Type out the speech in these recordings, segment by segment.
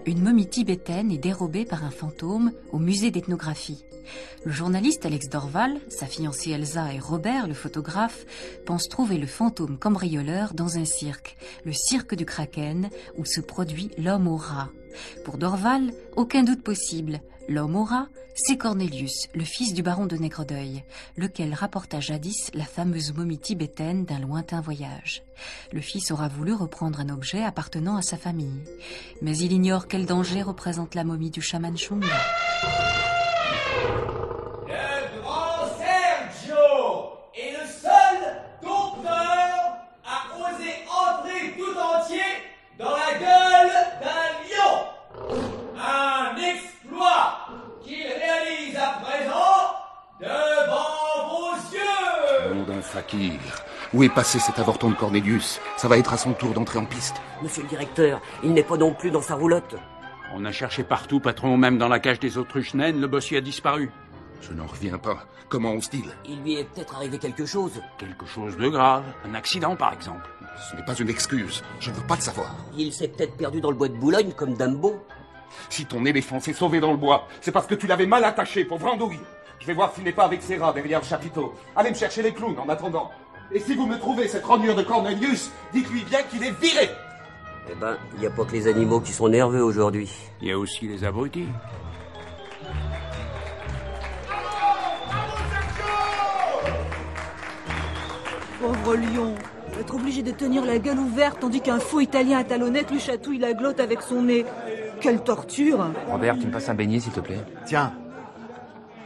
Une momie tibétaine est dérobée par un fantôme au musée d'ethnographie. Le journaliste Alex Dorval, sa fiancée Elsa et Robert, le photographe, pensent trouver le fantôme cambrioleur dans un cirque, le cirque du Kraken, où se produit l'homme au rat. Pour Dorval, aucun doute possible. L'homme au rat, c'est Cornelius, le fils du baron de Nègredeuil, lequel rapporta jadis la fameuse momie tibétaine d'un lointain voyage. Le fils aura voulu reprendre un objet appartenant à sa famille. Mais il ignore quel danger représente la momie du chaman Chung. Le grand Sergio est le seul dompteur à oser entrer tout entier dans la gueule d'un lion. Un exploit qu'il réalise à présent devant vos yeux. Nom d'un fakir. Où est passé cet avorton de Cornelius? Ça va être à son tour d'entrer en piste. Monsieur le directeur, il n'est pas non plus dans sa roulotte. On a cherché partout, patron, même dans la cage des autruches naines, le bossier a disparu. Je n'en reviens pas. Comment ose-t-il? Il lui est peut-être arrivé quelque chose. Quelque chose de grave. Un accident, par exemple. Ce n'est pas une excuse. Je ne veux pas le savoir. Il s'est peut-être perdu dans le bois de Boulogne comme Dumbo. Si ton éléphant s'est sauvé dans le bois, c'est parce que tu l'avais mal attaché, pauvre andouille. Je vais voir s'il n'est pas avec ses rats derrière le chapiteau. Allez me chercher les clowns en attendant. Et si vous me trouvez cette rognure de Cornelius, dites-lui bien qu'il est viré. Eh ben, il n'y a pas que les animaux qui sont nerveux aujourd'hui. Il y a aussi les abrutis. Pauvre lion, il va être obligé de tenir la gueule ouverte tandis qu'un faux italien à talonnettes lui chatouille la glotte avec son nez. Quelle torture! Robert, tu me passes un beignet s'il te plaît? Tiens.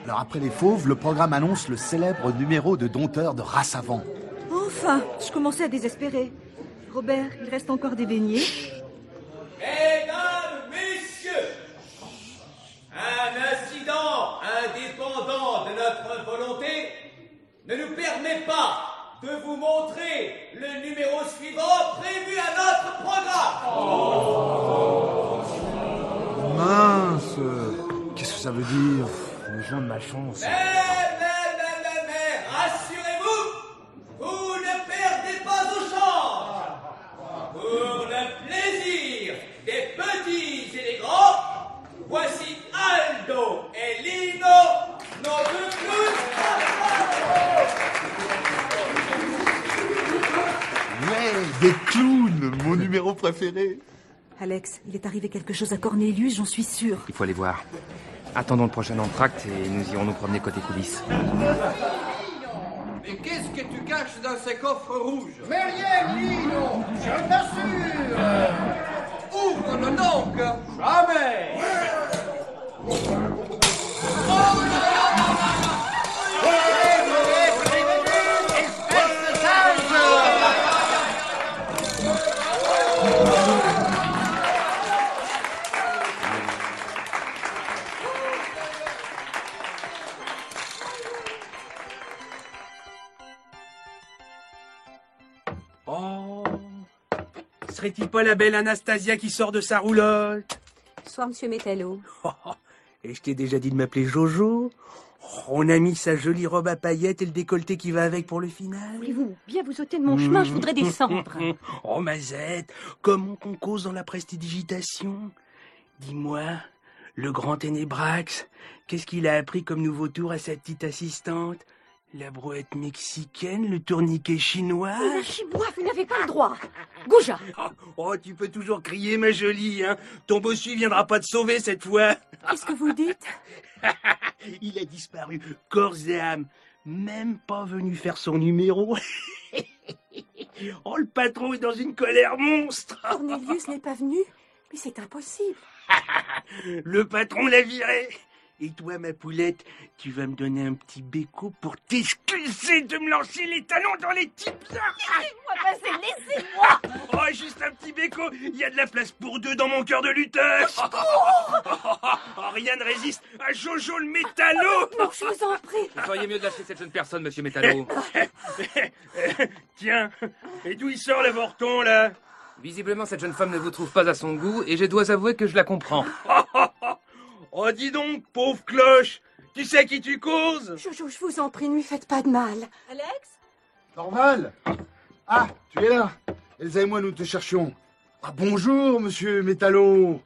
Alors après les fauves, le programme annonce le célèbre numéro de dompteur de race avant. Enfin, je commençais à désespérer. Robert, il reste encore des beignets. Mesdames, messieurs, un incident indépendant de notre volonté ne nous permet pas de vous montrer le numéro suivant prévu à notre programme. Mince. Qu'est-ce que ça veut dire? Le jour de ma chance. Mais, rassurez-vous, vous ne perdez pas au change. Pour le plaisir des petits et des grands, voici Aldo et Lino, nos deux clowns. Ouais, des clowns, mon numéro préféré. Alex, il est arrivé quelque chose à Cornelius, j'en suis sûre. Il faut aller voir. Attendons le prochain entracte et nous irons nous promener côté coulisses. Mais qu'est-ce que tu caches dans ces coffres rouges? Mais rien, Lino, je t'assure. Ouvre-le donc. Jamais. Oh, serait-il pas la belle Anastasia qui sort de sa roulotte? Bonsoir, monsieur Métallo. Et je t'ai déjà dit de m'appeler Jojo? On a mis sa jolie robe à paillettes et le décolleté qui va avec pour le final. Voulez-vous bien vous ôter de mon chemin? Je voudrais descendre. Oh, Mazette, comment qu'on cause dans la prestidigitation? Dis-moi, le grand Ténébrax, qu'est-ce qu'il a appris comme nouveau tour à sa petite assistante? La brouette mexicaine, le tourniquet chinois. La chinois, vous n'avez pas le droit. Gouja. Oh, tu peux toujours crier, ma jolie, hein. Ton bossu viendra pas te sauver cette fois. Qu'est-ce que vous dites? Il a disparu, corps et âme. Même pas venu faire son numéro. Oh, le patron est dans une colère monstre. Cornelius n'est pas venu? Mais c'est impossible. Le patron l'a viré. Et toi, ma poulette, tu vas me donner un petit béco pour t'excuser de me lancer les talons dans les types. Laissez-moi passer, laissez-moi. Oh, juste un petit béco. Il y a de la place pour deux dans mon cœur de lutteur. Oh, rien ne résiste à Jojo le métallo. Non, je vous en prie. Vous feriez mieux de lâcher cette jeune personne, monsieur Métallo. tiens. Et d'où il sort l'avorton, là? Visiblement, cette jeune femme ne vous trouve pas à son goût, et je dois avouer que je la comprends. Oh, dis donc, pauvre cloche. Tu sais à qui tu causes? Je vous en prie, ne lui faites pas de mal. Alex? Normal. Ah, tu es là. Elsa et moi, nous te cherchions. Ah, bonjour, monsieur Métallo.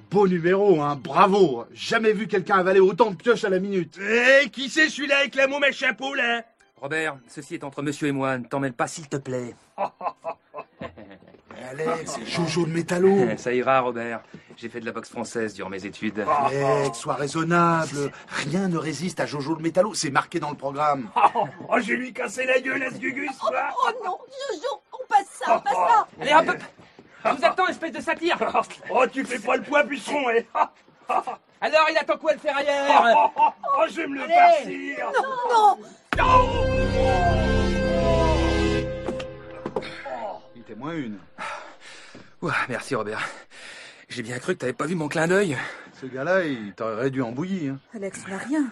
Beau numéro, hein, bravo. Jamais vu quelqu'un avaler autant de pioches à la minute. Eh, qui c'est celui-là avec la môme à chapeau, là? Robert, ceci est entre monsieur et moi, ne t'en mêle pas s'il te plaît. Alex, Jojo le Métallo. Ça ira, Robert. J'ai fait de la boxe française durant mes études. Alex, sois raisonnable. Rien ne résiste à Jojo le Métallo, c'est marqué dans le programme. Oh, je vais lui casser la gueule à ce Gugus, quoi. Oh non, Jojo, on passe ça. Allez, hop! Je vous attends, espèce de satire! Oh, tu fais pas le poids, puceron, eh. Alors, il attend quoi le ferrailleur? Oh, je vais me le farcir. Non. Il était moins une. Ouah, merci, Robert. J'ai bien cru que t'avais pas vu mon clin d'œil. Ce gars-là, il t'aurait réduit en bouillie. Hein. Alex n'a rien.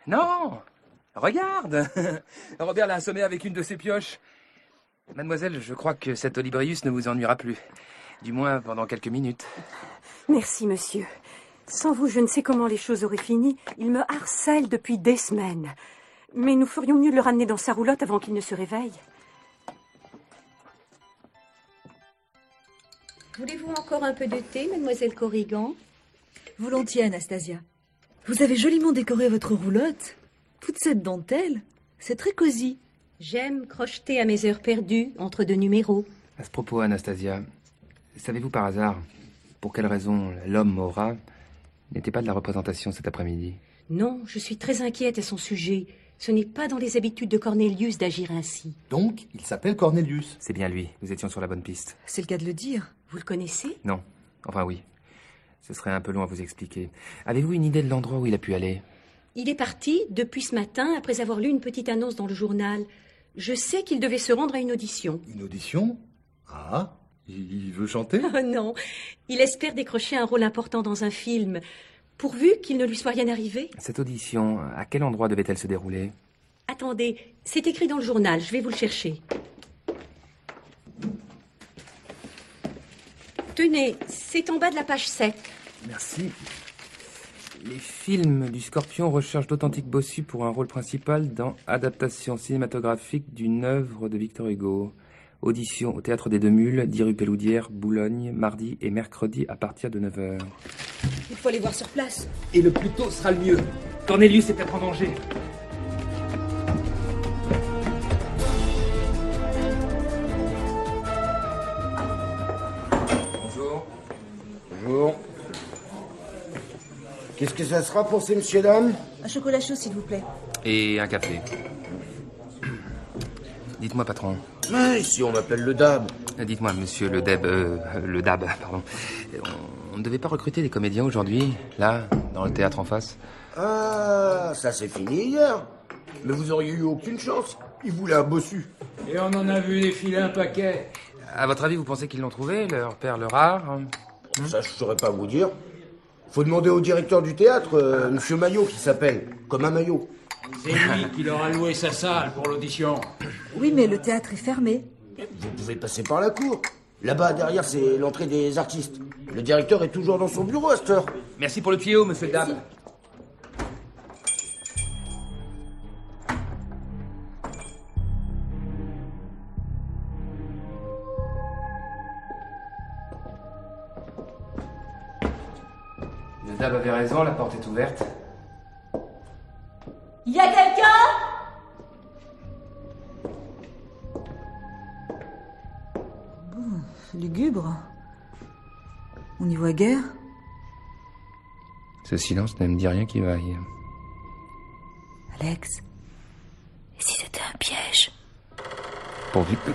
Non! Regarde! Robert l'a assommé avec une de ses pioches. Mademoiselle, je crois que cet Olibrius ne vous ennuiera plus. Du moins pendant quelques minutes. Merci, monsieur. Sans vous, je ne sais comment les choses auraient fini. Il me harcèle depuis des semaines. Mais nous ferions mieux de le ramener dans sa roulotte avant qu'il ne se réveille. Voulez-vous encore un peu de thé, mademoiselle Corrigan? Volontiers, Anastasia. Vous avez joliment décoré votre roulotte. Toute cette dentelle, c'est très cosy. J'aime crocheter à mes heures perdues entre deux numéros. À ce propos, Anastasia, savez-vous par hasard pour quelle raison l'homme Maura n'était pas de la représentation cet après-midi? Non, je suis très inquiète à son sujet. Ce n'est pas dans les habitudes de Cornelius d'agir ainsi. Donc, il s'appelle Cornelius. C'est bien lui, nous étions sur la bonne piste. C'est le cas de le dire. Vous le connaissez? Non, enfin oui. Ce serait un peu long à vous expliquer. Avez-vous une idée de l'endroit où il a pu aller? Il est parti depuis ce matin après avoir lu une petite annonce dans le journal. Je sais qu'il devait se rendre à une audition. Une audition? Ah, il veut chanter? Oh non, il espère décrocher un rôle important dans un film, pourvu qu'il ne lui soit rien arrivé. Cette audition, à quel endroit devait-elle se dérouler? Attendez, c'est écrit dans le journal, je vais vous le chercher. Tenez, c'est en bas de la page 7. Merci. Les films du Scorpion recherchent d'authentiques bossus pour un rôle principal dans adaptation cinématographique d'une œuvre de Victor Hugo. Audition au Théâtre des Deux Mules, 10 rue Péloudière, Boulogne, mardi et mercredi à partir de 9h. Il faut aller voir sur place. Et le plus tôt sera le mieux. Cornelius est peut-être en danger. Bonjour. Bonjour. Qu'est-ce que ça sera pour ces messieurs dames? Un chocolat chaud, s'il vous plaît. Et un café. Dites-moi, patron. Mais ici, on m'appelle le DAB. Dites-moi, monsieur le DAB, pardon. On ne devait pas recruter des comédiens aujourd'hui, là, dans le théâtre en face? Ah, ça c'est fini hier. Mais vous auriez eu aucune chance. Ils voulaient un bossu. Et on en a vu défiler un paquet. À votre avis, vous pensez qu'ils l'ont trouvé, leur perle rare? Ça, je saurais pas vous dire. Faut demander au directeur du théâtre, monsieur Maillot, qui s'appelle. Comme un maillot. C'est lui qui leur a loué sa salle pour l'audition. Oui, mais le théâtre est fermé. Vous pouvez passer par la cour. Là-bas, derrière, c'est l'entrée des artistes. Le directeur est toujours dans son bureau à cette heure. Merci pour le tuyau, monsieur le DAB. Le DAB avait raison, la porte est ouverte. Y a quelqu'un? Lugubre. On n'y voit guère. Ce silence ne me dit rien qui vaille. Alex. Et si c'était un piège? Pourvu que...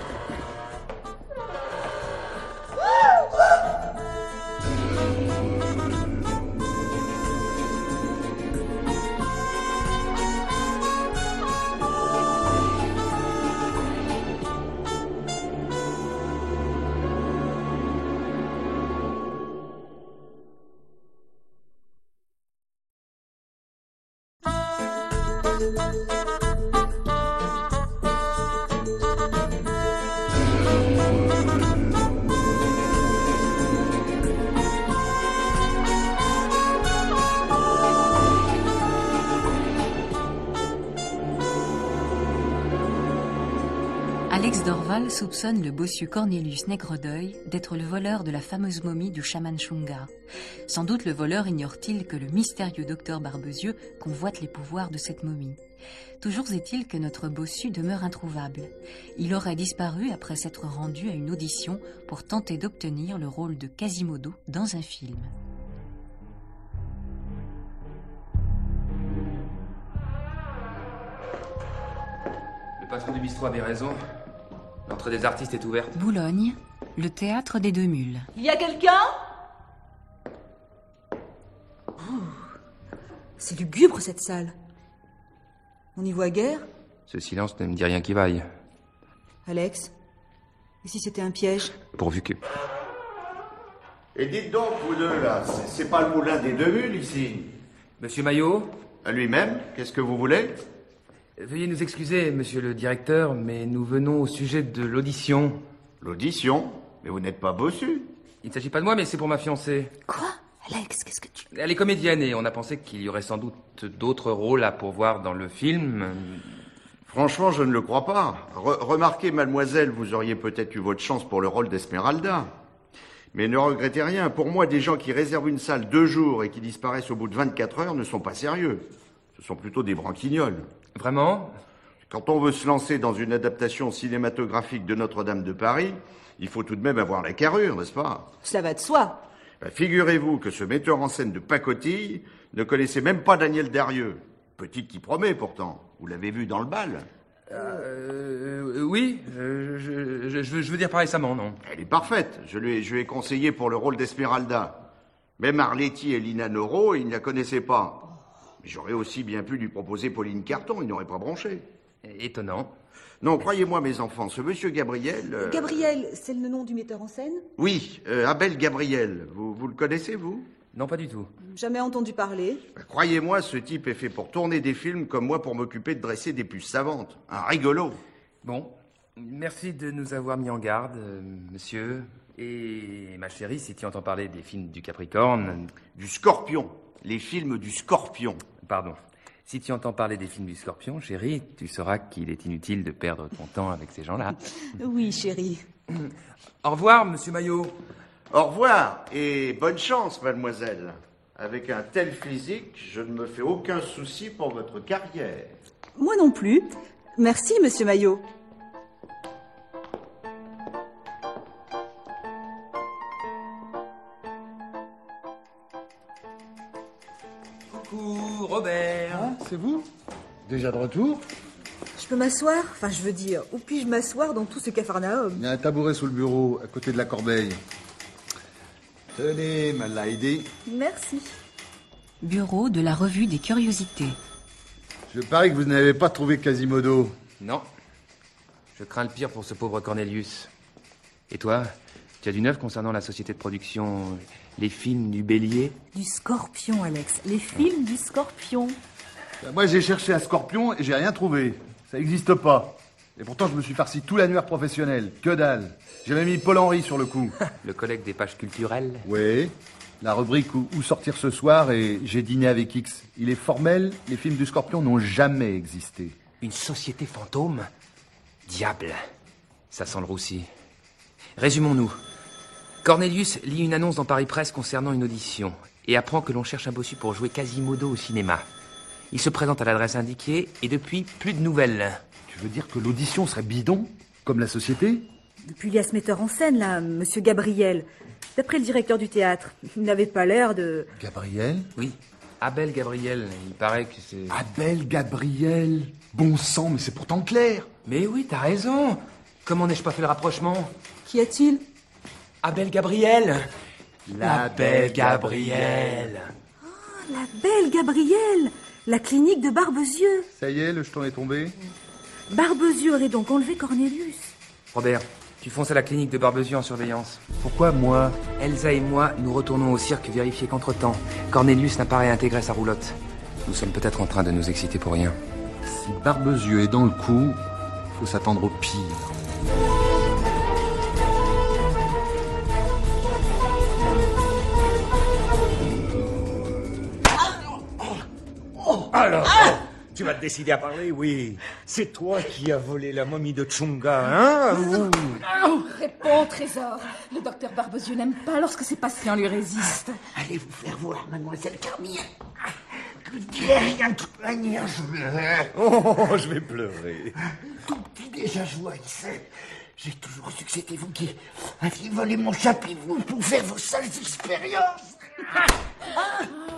Alex Dorval soupçonne le bossu Cornelius Nègredeuil d'être le voleur de la fameuse momie du chaman Shunga. Sans doute le voleur ignore-t-il que le mystérieux docteur Barbezieux convoite les pouvoirs de cette momie. Toujours est-il que notre bossu demeure introuvable. Il aurait disparu après s'être rendu à une audition pour tenter d'obtenir le rôle de Quasimodo dans un film. Le patron du bistrot avait raison. L'entrée des artistes est ouverte. Boulogne, le théâtre des Deux Mules. Il y a quelqu'un? Oh, c'est lugubre cette salle. On n'y voit guère. Ce silence ne me dit rien qui vaille. Alex, et si c'était un piège? Pourvu que... Et dites donc, vous deux, là, c'est pas le moulin des Deux Mules, ici? Monsieur Maillot? À lui-même, qu'est-ce que vous voulez? Veuillez nous excuser, monsieur le directeur, mais nous venons au sujet de l'audition. L'audition? Mais vous n'êtes pas bossu. Il ne s'agit pas de moi, mais c'est pour ma fiancée. Quoi? Alex, qu'est-ce que tu... Elle est comédienne et on a pensé qu'il y aurait sans doute d'autres rôles à pourvoir dans le film. Franchement, je ne le crois pas. Remarquez, mademoiselle, vous auriez peut-être eu votre chance pour le rôle d'Esmeralda. Mais ne regrettez rien. Pour moi, des gens qui réservent une salle 2 jours et qui disparaissent au bout de 24 heures ne sont pas sérieux. Ce sont plutôt des branquignoles. Vraiment? Quand on veut se lancer dans une adaptation cinématographique de Notre-Dame de Paris, il faut tout de même avoir la carrure, n'est-ce pas? Cela va de soi. Figurez-vous que ce metteur en scène de pacotille ne connaissait même pas Daniel Darieux. Petite qui promet pourtant. Vous l'avez vu dans le bal? Oui, je veux dire pas récemment, non. Elle est parfaite. Je lui ai conseillé pour le rôle d'Esmeralda. Même Arletty et Lina Noro, il ne la connaissait pas. Mais j'aurais aussi bien pu lui proposer Pauline Carton, il n'aurait pas bronché. Étonnant. Non, croyez-moi, mes enfants, ce monsieur Gabriel... Gabriel, c'est le nom du metteur en scène? Oui, Abel Gabriel. Vous le connaissez, vous? Non, pas du tout. Jamais entendu parler. Croyez-moi, ce type est fait pour tourner des films comme moi pour m'occuper de dresser des puces savantes. Un rigolo. Bon, merci de nous avoir mis en garde, monsieur. Et ma chérie, si tu entends parler des films du Capricorne... Du Scorpion. Les films du Scorpion. Pardon. Si tu entends parler des films du Scorpion, chérie, tu sauras qu'il est inutile de perdre ton temps avec ces gens-là. Oui, chérie. Au revoir, monsieur Maillot. Au revoir et bonne chance, mademoiselle. Avec un tel physique, je ne me fais aucun souci pour votre carrière. Moi non plus. Merci, monsieur Maillot. Coucou, Robert. Ah, c'est vous? Déjà de retour? Je peux m'asseoir? Enfin, je veux dire, où puis-je m'asseoir dans tout ce capharnaüm? Il y a un tabouret sous le bureau, à côté de la corbeille. Tenez, ma lady. Merci. Bureau de la revue des curiosités. Je parie que vous n'avez pas trouvé Quasimodo. Non. Je crains le pire pour ce pauvre Cornelius. Et toi, tu as du neuf concernant la société de production Les Films du Bélier? Du Scorpion, Alex. Les films du Scorpion. Moi, j'ai cherché un scorpion et j'ai rien trouvé. Ça n'existe pas. Et pourtant, je me suis farci tout l'annuaire professionnel. Que dalle. J'ai même mis Paul-Henri sur le coup. Le collègue des pages culturelles? Oui. La rubrique où sortir ce soir et j'ai dîné avec X. Il est formel, les films du Scorpion n'ont jamais existé. Une société fantôme? Diable. Ça sent le roussi. Résumons-nous. Cornelius lit une annonce dans Paris Presse concernant une audition et apprend que l'on cherche un bossu pour jouer Quasimodo au cinéma. Il se présente à l'adresse indiquée et depuis, plus de nouvelles. Tu veux dire que l'audition serait bidon, comme la société? Depuis, il y a ce metteur en scène, là, monsieur Gabriel. D'après le directeur du théâtre, il n'avait pas l'air de... Gabriel? Oui, Abel Gabriel. Il paraît que c'est... Abel Gabriel? Bon sang, mais c'est pourtant clair. Mais oui, t'as raison. Comment n'ai-je pas fait le rapprochement? Qu'y a-t-il? Abel Gabriel. La belle Gabrielle. Oh, la belle Gabrielle. La clinique de Barbezieux. Ça y est, le jeton est tombé. Barbezieux aurait donc enlevé Cornelius. Robert, tu fonces à la clinique de Barbezieux en surveillance. Pourquoi moi? Elsa et moi, nous retournons au cirque vérifier qu'entre-temps, Cornelius n'a pas réintégré sa roulotte. Nous sommes peut-être en train de nous exciter pour rien. Si Barbezieux est dans le coup, faut s'attendre au pire. Alors, Tu vas te décider à parler, oui. C'est toi qui as volé la momie de Tchunga, hein? Oh, réponds, trésor. Le docteur Barbezieux n'aime pas lorsque ses patients lui résistent. Allez vous faire voir, mademoiselle Carmilla. Je ne dirai rien de toute manière, Oh, je vais pleurer. Tout est déjà joué, j'ai toujours su que c'était vous qui aviez volé mon chapitre pour faire vos sales expériences.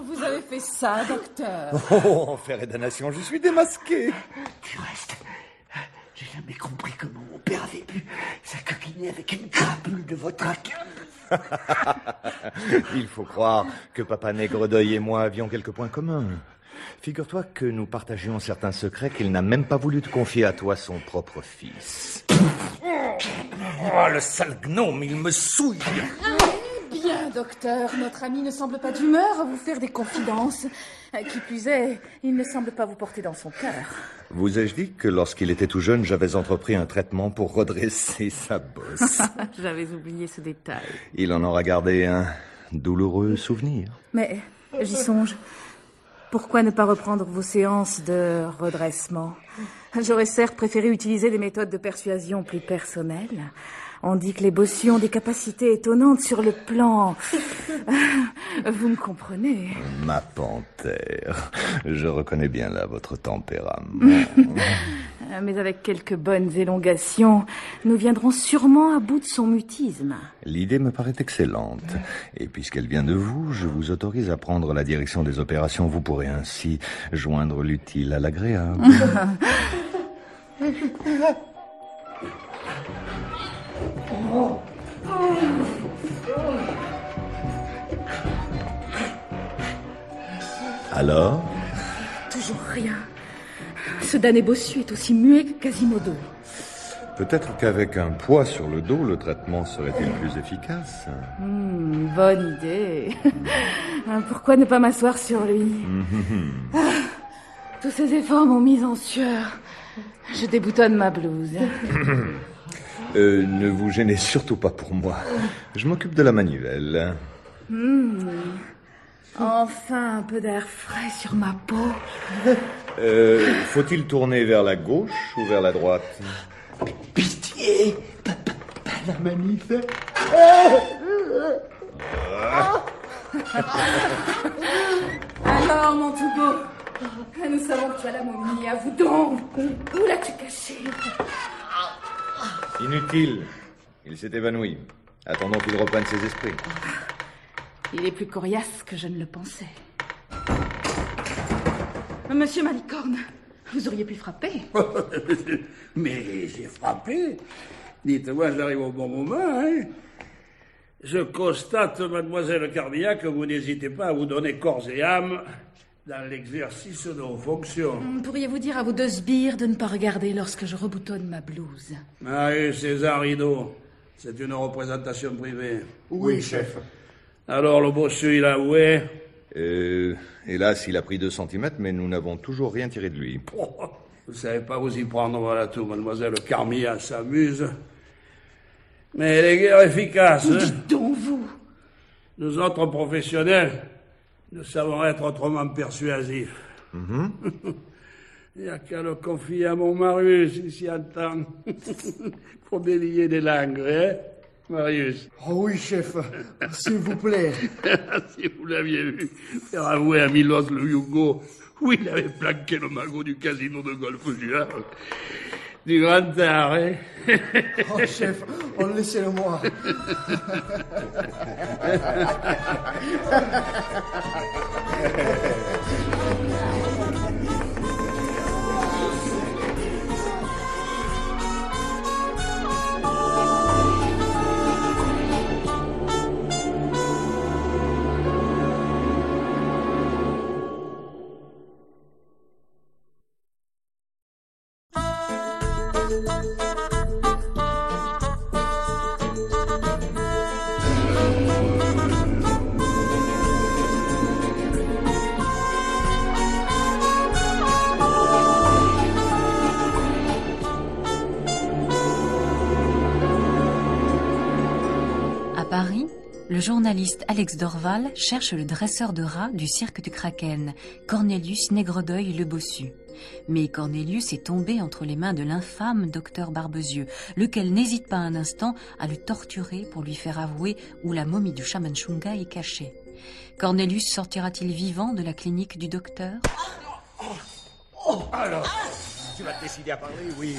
Vous avez fait ça, docteur. Oh, enfer et damnation, je suis démasqué. Du reste, j'ai jamais compris comment mon père avait pu s'acoquiner avec une crapule de votre accueil. Il faut croire que Papa Nègre-d'Œil et moi avions quelques points communs. Figure-toi que nous partagions certains secrets qu'il n'a même pas voulu te confier à toi, son propre fils. Oh, le sale gnome, il me souille. Bien, docteur, notre ami ne semble pas d'humeur à vous faire des confidences. Qui plus est, il ne semble pas vous porter dans son cœur. Vous ai-je dit que lorsqu'il était tout jeune, j'avais entrepris un traitement pour redresser sa bosse? J'avais oublié ce détail. Il en aura gardé un douloureux souvenir. Mais j'y songe. Pourquoi ne pas reprendre vos séances de redressement? J'aurais certes préféré utiliser des méthodes de persuasion plus personnelles. On dit que les bossus ont des capacités étonnantes sur le plan... Vous me comprenez? Ma panthère, je reconnais bien là votre tempérament. Mais avec quelques bonnes élongations, nous viendrons sûrement à bout de son mutisme. L'idée me paraît excellente. Et puisqu'elle vient de vous, je vous autorise à prendre la direction des opérations. Vous pourrez ainsi joindre l'utile à l'agréable. Alors? Toujours rien. Ce damné bossu est aussi muet que Quasimodo. Peut-être qu'avec un poids sur le dos, le traitement serait-il plus efficace? Bonne idée. Pourquoi ne pas m'asseoir sur lui? Tous ces efforts m'ont mise en sueur. Je déboutonne ma blouse. Ne vous gênez surtout pas pour moi. Je m'occupe de la manivelle. Enfin, un peu d'air frais sur ma peau. Faut-il tourner vers la gauche ou vers la droite? Pitié, pas la manif. Alors, mon tout beau, nous savons que tu as la momie. À vous donc. Où l'as-tu caché? Inutile. Il s'est évanoui. Attendons qu'il reprenne ses esprits. Il est plus coriace que je ne le pensais. Monsieur Malicorne, vous auriez pu frapper. Mais j'ai frappé. Dites-moi, j'arrive au bon moment, hein. Je constate, mademoiselle Carmilla, que vous n'hésitez pas à vous donner corps et âme dans l'exercice de vos fonctions. Pourriez-vous dire à vos deux sbires de ne pas regarder lorsque je reboutonne ma blouse? Ah oui, César Rideau. C'est une représentation privée. Oui, chef. Alors, le bossu, il a avoué? Hélas, il a pris 2 centimètres, mais nous n'avons toujours rien tiré de lui. Oh, vous savez pas vous y prendre, voilà tout. Mademoiselle Carmilla s'amuse. Mais elle est guère efficace. Dites donc, vous. Nous autres professionnels, nous savons être autrement persuasifs. Il n'y a qu'à le confier à mon Marius, il s'y attend. Pour délier des langues, hein, Marius? Oh oui, chef, s'il vous plaît. Si vous l'aviez vu faire avouer à Milos le Yougo où il avait planqué le magot du casino de golf du Havre. Du grand art, hein? Oh, chef, laissez-le-moi. Le journaliste Alex Dorval cherche le dresseur de rats du cirque du Kraken, Cornelius Nègredeuil le Bossu. Mais Cornelius est tombé entre les mains de l'infâme docteur Barbezieux, lequel n'hésite pas un instant à le torturer pour lui faire avouer où la momie du chaman Shunga est cachée. Cornelius sortira-t-il vivant de la clinique du docteur? Alors, tu vas te décider à parler, oui.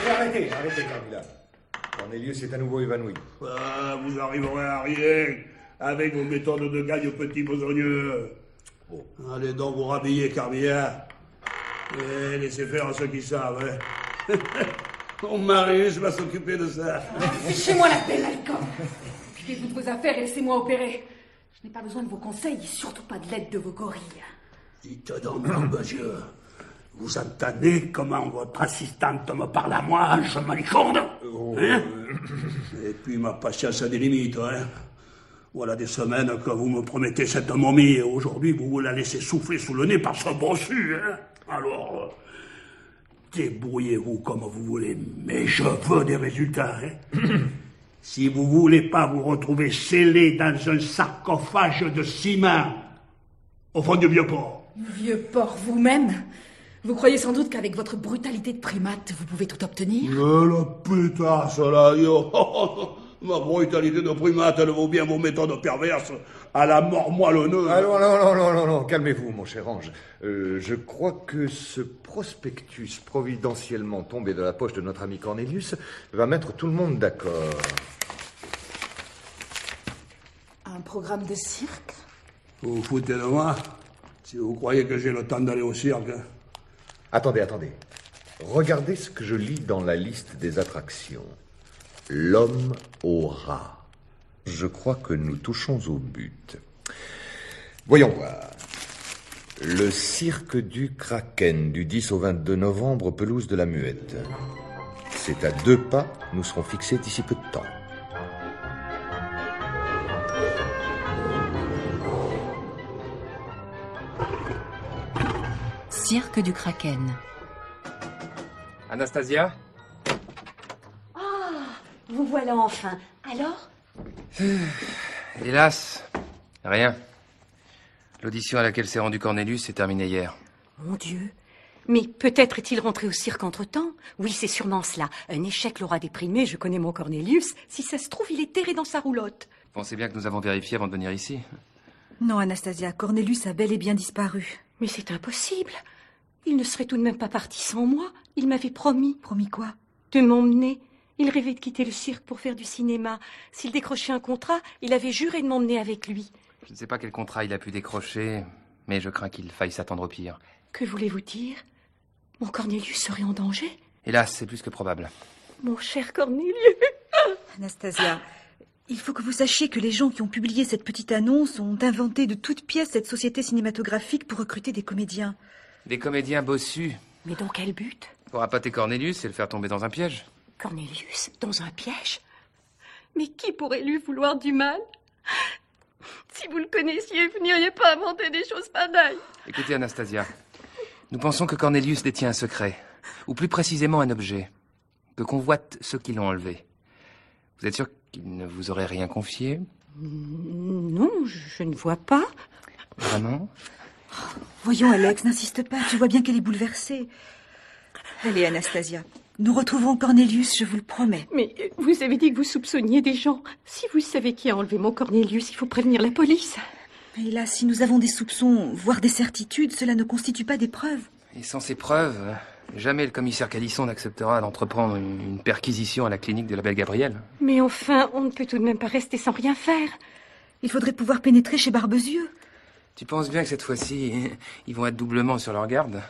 Arrêtez, Camilla. Cornelius est à nouveau évanoui. Ah, vous arriverez à rien avec vos méthodes de gagne petits besogneux. Bon, allez donc vous rhabiller, Carmilla. Et laissez faire à ceux qui savent. Hein. Mon Marius va s'occuper de ça. Fichez-moi la paix, Malcolm. Occupez-vous de vos affaires et laissez-moi opérer. Je n'ai pas besoin de vos conseils et surtout pas de l'aide de vos gorilles. Dites donc, Barbezieux, vous entendez comment votre assistante me parle à moi, je maliconde, hein? Et puis ma patience a des limites, hein. Voilà des semaines que vous me promettez cette momie, et aujourd'hui vous vous la laissez souffler sous le nez par ce bossu, hein. Alors, débrouillez-vous comme vous voulez, mais je veux des résultats, hein. Si vous voulez pas vous retrouver scellé dans un sarcophage de ciment au fond du vieux port. Vieux porc vous-même? Vous croyez sans doute qu'avec votre brutalité de primate, vous pouvez tout obtenir? La putasse, là, yo. Ma brutalité de primate, elle vaut bien vos méthodes perverses à la mort moellonneuse. Alors, non, calmez-vous, mon cher ange. Je crois que ce prospectus providentiellement tombé de la poche de notre ami Cornelius va mettre tout le monde d'accord. Un programme de cirque? Vous vous foutez de moi? Si vous croyez que j'ai le temps d'aller au cirque. Attendez. Regardez ce que je lis dans la liste des attractions. L'homme au rat. Je crois que nous touchons au but. Voyons voir. Le cirque du Kraken, du 10 au 22 novembre, pelouse de la Muette. C'est à 2 pas, nous serons fixés d'ici peu de temps. Cirque du Kraken. Anastasia? Ah, vous voilà enfin. Alors? Hélas, rien. L'audition à laquelle s'est rendu Cornelius est terminée hier. Mon Dieu. Mais peut-être est-il rentré au cirque entre-temps? Oui, c'est sûrement cela. Un échec l'aura déprimé, je connais mon Cornelius. Si ça se trouve, il est terré dans sa roulotte. Pensez bien que nous avons vérifié avant de venir ici. Non, Anastasia, Cornelius a bel et bien disparu. Mais c'est impossible. Il ne serait tout de même pas parti sans moi. Il m'avait promis. Promis quoi? De m'emmener. Il rêvait de quitter le cirque pour faire du cinéma. S'il décrochait un contrat, il avait juré de m'emmener avec lui. Je ne sais pas quel contrat il a pu décrocher, mais je crains qu'il faille s'attendre au pire. Que voulez-vous dire? Mon Cornelius serait en danger? Hélas, c'est plus que probable. Mon cher Cornelius. Anastasia, il faut que vous sachiez que les gens qui ont publié cette petite annonce ont inventé de toutes pièces cette société cinématographique pour recruter des comédiens. Des comédiens bossus. Mais dans quel but? Pour appâter Cornelius et le faire tomber dans un piège. Cornelius, dans un piège? Mais qui pourrait lui vouloir du mal? Si vous le connaissiez, vous n'iriez pas inventer des choses pareilles. Écoutez, Anastasia, nous pensons que Cornelius détient un secret, ou plus précisément un objet, que convoitent ceux qui l'ont enlevé. Vous êtes sûr qu'il ne vous aurait rien confié? Non, je ne vois pas. Vraiment? Voyons, Alex, n'insiste pas, tu vois bien qu'elle est bouleversée. Allez, Anastasia, nous retrouverons Cornelius, je vous le promets. Mais vous avez dit que vous soupçonniez des gens. Si vous savez qui a enlevé mon Cornelius, il faut prévenir la police. Et là, si nous avons des soupçons, voire des certitudes, cela ne constitue pas des preuves. Et sans ces preuves, jamais le commissaire Calisson n'acceptera d'entreprendre une perquisition à la clinique de la belle Gabrielle. Mais enfin, on ne peut tout de même pas rester sans rien faire. Il faudrait pouvoir pénétrer chez Barbezieux. Tu penses bien que cette fois-ci, ils vont être doublement sur leur garde?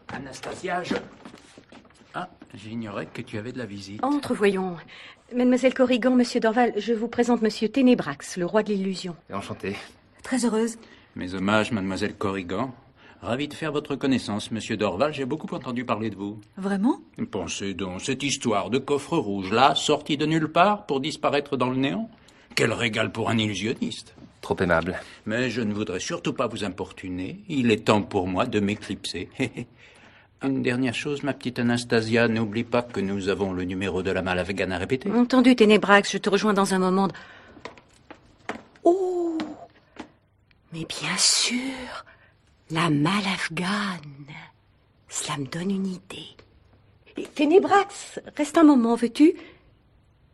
Anastasia, Ah, j'ignorais que tu avais de la visite. Entre, voyons. Mademoiselle Corrigan, Monsieur Dorval, je vous présente Monsieur Ténébrax, le roi de l'illusion. Enchanté. Très heureuse. Mes hommages, Mademoiselle Corrigan. Ravi de faire votre connaissance, Monsieur Dorval. J'ai beaucoup entendu parler de vous. Vraiment? Pensez donc, cette histoire de coffre rouge, là, sortie de nulle part pour disparaître dans le néant. Quel régal pour un illusionniste. Trop aimable. Mais je ne voudrais surtout pas vous importuner. Il est temps pour moi de m'éclipser. Une dernière chose, ma petite Anastasia, n'oublie pas que nous avons le numéro de la malle afghane à répéter. Entendu, Ténébrax, je te rejoins dans un moment. Oh! Mais bien sûr, la malle afghane. Cela me donne une idée. Ténébrax, reste un moment, veux-tu?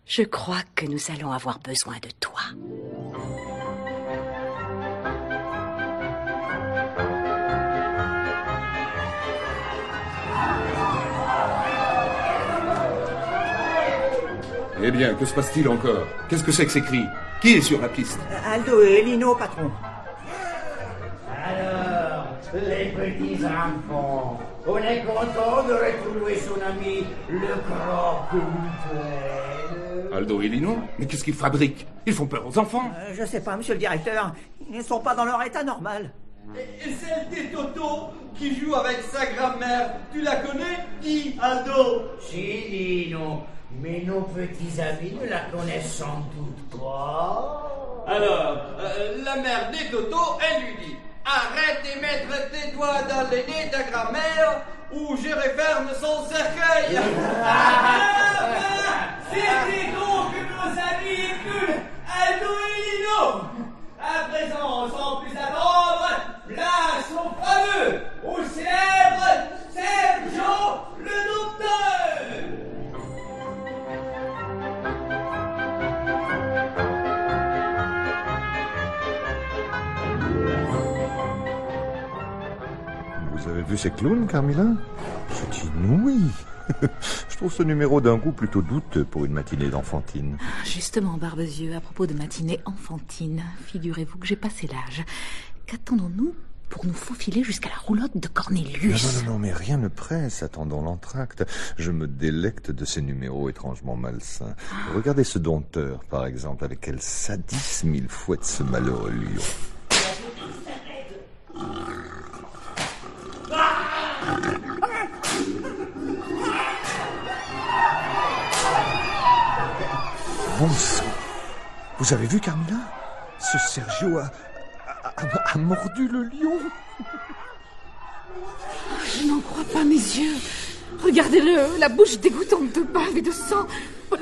Je crois que nous allons avoir besoin de toi. Eh bien, que se passe-t-il encore? Qu'est-ce que c'est que ces cris? Qui est sur la piste? Aldo et Lino, patron. Alors, les petits enfants, on est content de retrouver son ami, le croque-mitaine. Aldo et Lino? Mais qu'est-ce qu'ils fabriquent? Ils font peur aux enfants. Je sais pas, monsieur le directeur. Ils ne sont pas dans leur état normal. Et celle des Toto qui joue avec sa grand-mère, tu la connais, qui, Aldo? Si, Lino, mais nos petits amis ne la connaissent sans doute pas. Alors, la mère des Toto, elle lui dit: arrête de mettre tes doigts dans le nez de ta grand-mère ou je referme son cercueil. C'était donc nos amis écus, Aldo et Lino. À présent, sans plus attendre, place au fameux, au célèbre Sergio le Dompteur. Vous avez vu ces clowns, Carmilla? C'est inouï. Je trouve ce numéro d'un goût plutôt douteux pour une matinée d'enfantine. Justement, Barbezieux, à propos de matinée enfantine, figurez-vous que j'ai passé l'âge. Qu'attendons-nous pour nous faufiler jusqu'à la roulotte de Cornelius? Non, mais rien ne presse. Attendons l'entracte. Je me délecte de ces numéros étrangement malsains. Regardez ce dompteur, par exemple, avec quel sadisme il fouette ce malheureux lion. Bon sang. Vous avez vu, Carmilla? Ce Sergio a mordu le lion. Je n'en crois pas mes yeux. Regardez-le, la bouche dégoûtante de bave et de sang.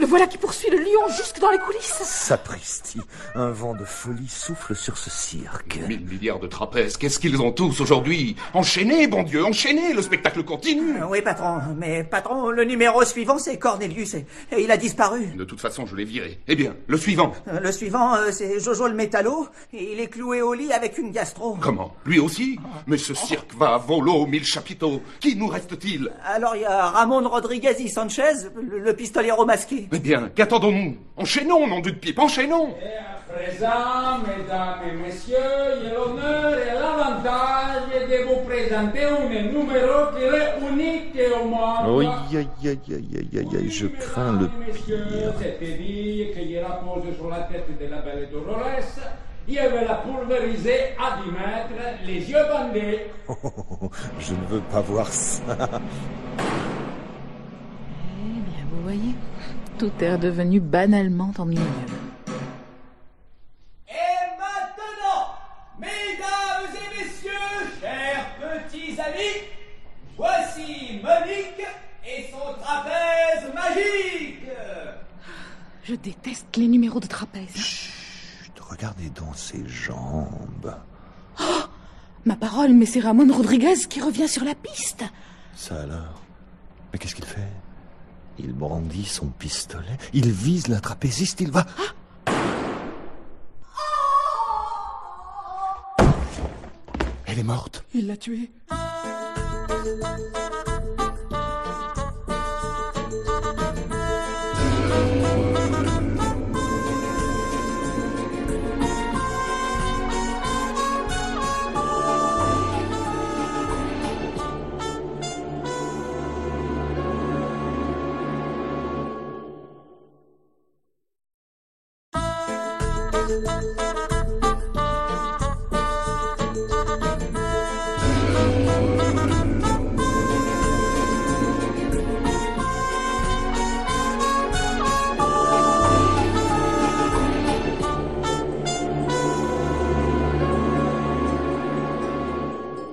Le voilà qui poursuit le lion jusque dans les coulisses. Sapristi, un vent de folie souffle sur ce cirque. 1000 milliards de trapèzes, qu'est-ce qu'ils ont tous aujourd'hui? Enchaînez, bon Dieu, enchaînez, le spectacle continue. Oui, patron, mais patron, le numéro suivant, c'est Cornelius, et il a disparu. De toute façon, je l'ai viré. Eh bien, le suivant? Le suivant, c'est Jojo le métallo, et il est cloué au lit avec une gastro. Comment? Lui aussi? Mais ce cirque va à volo, 1000 chapiteaux. Qui nous reste-t-il? Alors, il y a Ramon Rodriguez y Sanchez, le pistolero masqué. Eh bien, qu'attendons-nous? Enchaînons, nom de pipe, enchaînons! Et à présent, mesdames et messieurs, j'ai l'honneur et l'avantage de vous présenter un numéro qui est unique au monde. Aïe, je crains le pire. Cette bille que je la pose sur la tête de la belle Dolores, je vais la pulvériser à 10 mètres, les yeux bandés. Je ne veux pas voir ça. Eh bien, vous voyez, tout est redevenu banalement ennuyeux. Et maintenant, mesdames et messieurs, chers petits amis, voici Monique et son trapèze magique. Je déteste les numéros de trapèze. Chut, regardez donc ses jambes. Oh, ma parole, mais c'est Ramon Rodriguez qui revient sur la piste. Ça alors? Mais qu'est-ce qu'il fait? Il brandit son pistolet, il vise la trapéziste, il va... Elle est morte. Il l'a tuée.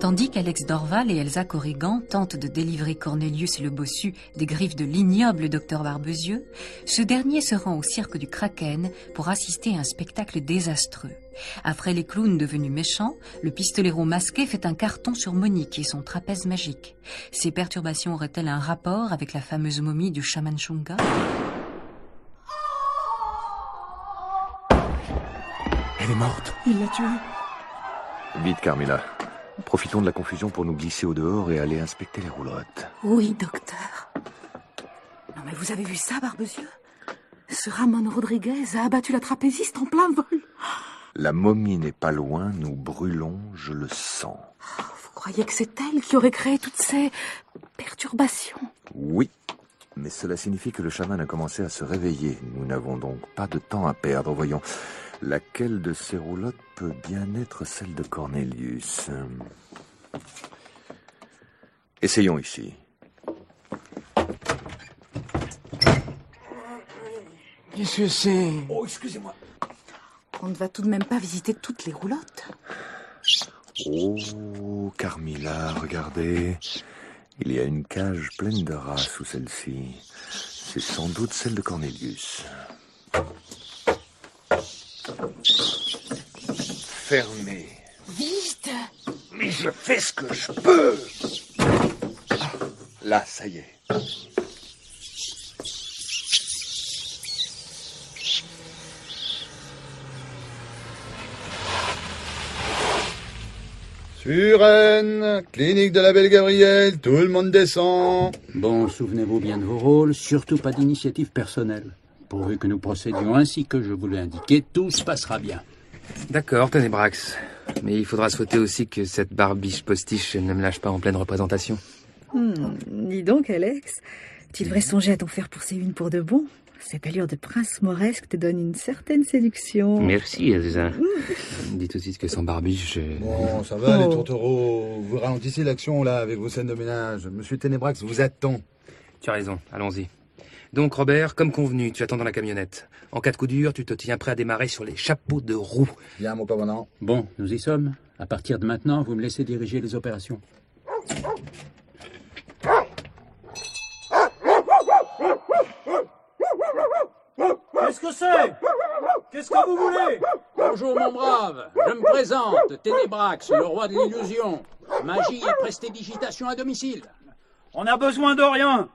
Tandis qu'Alex Dorval et Elsa Corrigan tentent de délivrer Cornelius le bossu des griffes de l'ignoble docteur Barbezieux, ce dernier se rend au cirque du Kraken pour assister à un spectacle désastreux. Après les clowns devenus méchants, le pistolero masqué fait un carton sur Monique et son trapèze magique. Ces perturbations auraient-elles un rapport avec la fameuse momie du chaman Shunga? Elle est morte. Il l'a tuée. Vite, Carmilla. Profitons de la confusion pour nous glisser au dehors et aller inspecter les roulottes. Oui, docteur. Non, mais vous avez vu ça, Barbezieux? Ce Ramon Rodriguez a abattu la trapéziste en plein vol. La momie n'est pas loin, nous brûlons, je le sens. Vous croyez que c'est elle qui aurait créé toutes ces perturbations? Oui, mais cela signifie que le chaman a commencé à se réveiller. Nous n'avons donc pas de temps à perdre. Voyons, laquelle de ces roulottes peut bien être celle de Cornelius? Essayons ici. Qu'est-ce que c'est? Oh, excusez-moi. On ne va tout de même pas visiter toutes les roulottes. Oh, Carmilla, regardez. Il y a une cage pleine de rats sous celle-ci. C'est sans doute celle de Cornelius. Fermé. Vite! Mais je fais ce que je peux. Ah, là, ça y est. Suresnes, clinique de la Belle Gabrielle, tout le monde descend. Bon, souvenez-vous bien de vos rôles, surtout pas d'initiative personnelle. Pourvu que nous procédions ainsi que je vous l'ai indiqué, tout se passera bien. D'accord, Ténébrax. Mais il faudra souhaiter aussi que cette barbiche postiche ne me lâche pas en pleine représentation. Dis donc, Alex, tu devrais songer à t'en faire pousser une pour de bon. Cette allure de prince mauresque te donne une certaine séduction. Merci, Elsa. Dites aussi que sans barbiche, je... Bon, ça va, les tourtereaux. Vous ralentissez l'action, là, avec vos scènes de ménage. Monsieur Ténébrax vous attend. Tu as raison, allons-y. Donc, Robert, comme convenu, tu attends dans la camionnette. En cas de coup dur, tu te tiens prêt à démarrer sur les chapeaux de roue. Bien, mon commandant. Bon, nous y sommes. À partir de maintenant, vous me laissez diriger les opérations. Qu'est-ce que c'est? Qu'est-ce que vous voulez? Bonjour, mon brave. Je me présente, Ténébrax, le roi de l'illusion. Magie et prestidigitation à domicile. On a besoin de rien.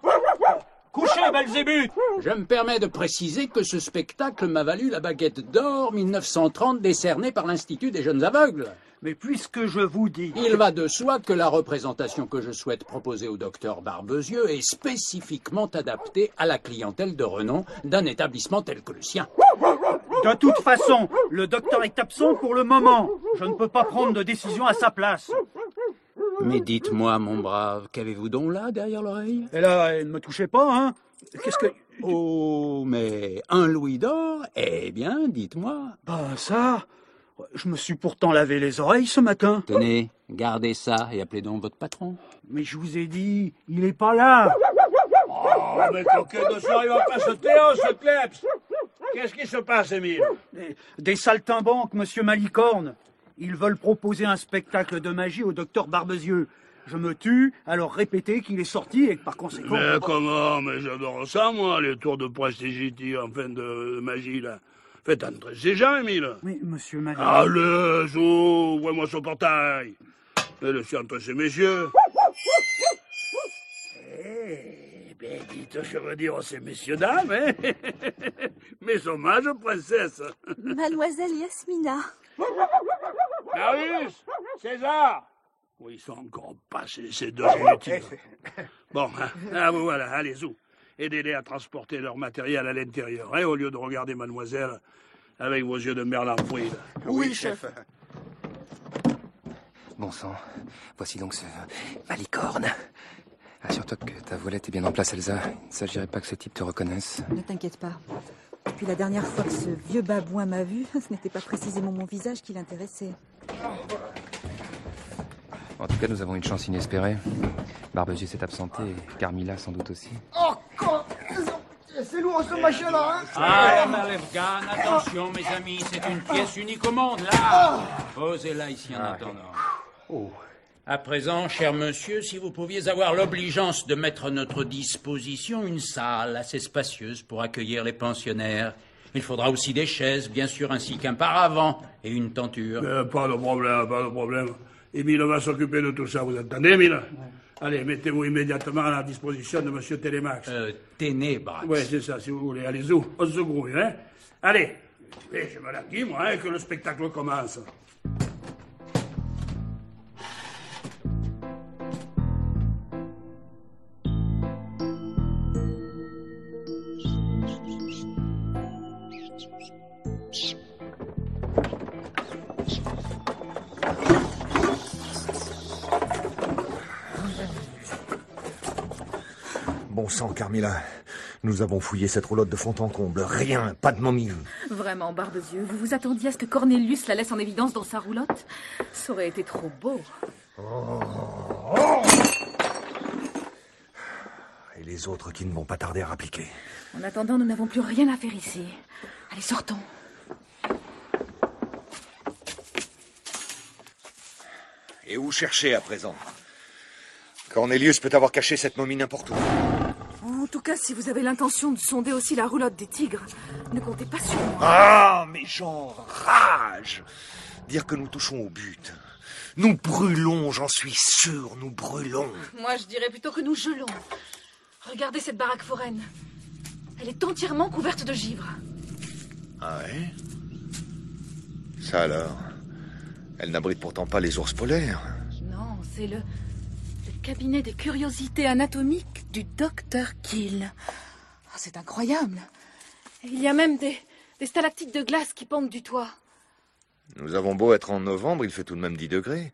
Couchez, Belzébuth. Je me permets de préciser que ce spectacle m'a valu la baguette d'or 1930 décernée par l'Institut des jeunes aveugles. Mais puisque je vous dis... Il va de soi que la représentation que je souhaite proposer au docteur Barbezieux est spécifiquement adaptée à la clientèle de renom d'un établissement tel que le sien. De toute façon, le docteur est absent pour le moment. Je ne peux pas prendre de décision à sa place. Mais dites-moi, mon brave, qu'avez-vous donc là, derrière l'oreille? Et là, ne me touchez pas, hein? Qu'est-ce que... Oh, mais un louis d'or? Eh bien, dites-moi. Ben ça... Je me suis pourtant lavé les oreilles ce matin. Tenez, gardez ça et appelez donc votre patron. Mais je vous ai dit, il est pas là. Oh, mais coquet de soir, il va pas se taire, ce kleps. Qu'est-ce qui se passe, Émile? Des saltimbanques, monsieur Malicorne. Ils veulent proposer un spectacle de magie au docteur Barbezieux. Je me tue, alors répétez qu'il est sorti et que par conséquent... Mais comment? Mais j'adore ça, moi, les tours de prestigité en fin de magie, là. Faites entrer ces gens, Émile. Oui, monsieur Malicorne. Allez, ouvrez-moi son portail. Et laissez entrer ces messieurs. Eh bien, dites, je veux dire, ces messieurs-dames, hein. Mes hommages, princesse. Mademoiselle Yasmina. Marius, César. Oui, ils sont encore passés, ces deux inutiles. Bon, hein, vous voilà, allez-y. Aidez-les à transporter leur matériel à l'intérieur, hein, au lieu de regarder mademoiselle avec vos yeux de merlan fouille. Oui, chef. Bon sang, voici donc ce Malicorne. Assure-toi que ta voilette est bien en place, Elsa. Il ne s'agirait pas que ce type te reconnaisse. Ne t'inquiète pas. Depuis la dernière fois que ce vieux babouin m'a vu, ce n'était pas précisément mon visage qui l'intéressait. En tout cas, nous avons une chance inespérée. Barbezieux s'est absenté et Carmilla sans doute aussi. Oh, c'est lourd ce machin-là, hein? Ah, la Malefgan, attention mes amis, c'est une pièce unique au monde, là. Posez-la ici en attendant. Oh, À présent, cher monsieur, si vous pouviez avoir l'obligeance de mettre à notre disposition une salle assez spacieuse pour accueillir les pensionnaires. Il faudra aussi des chaises, bien sûr, ainsi qu'un paravent et une tenture. Pas de problème, pas de problème. Émile va s'occuper de tout ça, vous entendez, Émile? Ouais. Allez, mettez-vous immédiatement à la disposition de monsieur Télémax. Ténébrax. Oui, c'est ça, si vous voulez. Allez-y, on se grouille, hein? Allez, je me la dis, moi, hein, que le spectacle commence. Bon sang, Carmilla. Nous avons fouillé cette roulotte de fond en comble. Rien, pas de momie. Vraiment, Barbezieux, vous vous attendiez à ce que Cornelius la laisse en évidence dans sa roulotte? Ça aurait été trop beau. Et les autres qui ne vont pas tarder à rappliquer. En attendant, nous n'avons plus rien à faire ici. Allez, sortons. Et où chercher à présent? Cornelius peut avoir caché cette momie n'importe où. En tout cas, si vous avez l'intention de sonder aussi la roulotte des tigres, ne comptez pas sur moi. Ah, mais j'en rage! Dire que nous touchons au but. Nous brûlons, j'en suis sûr, nous brûlons. Moi, je dirais plutôt que nous gelons. Regardez cette baraque foraine. Elle est entièrement couverte de givre. Ah ouais? Ça alors? Elle n'abrite pourtant pas les ours polaires. Non, c'est le cabinet des curiosités anatomiques du docteur Kill. Oh, c'est incroyable. Et il y a même des stalactites de glace qui pendent du toit. Nous avons beau être en novembre, il fait tout de même 10 degrés.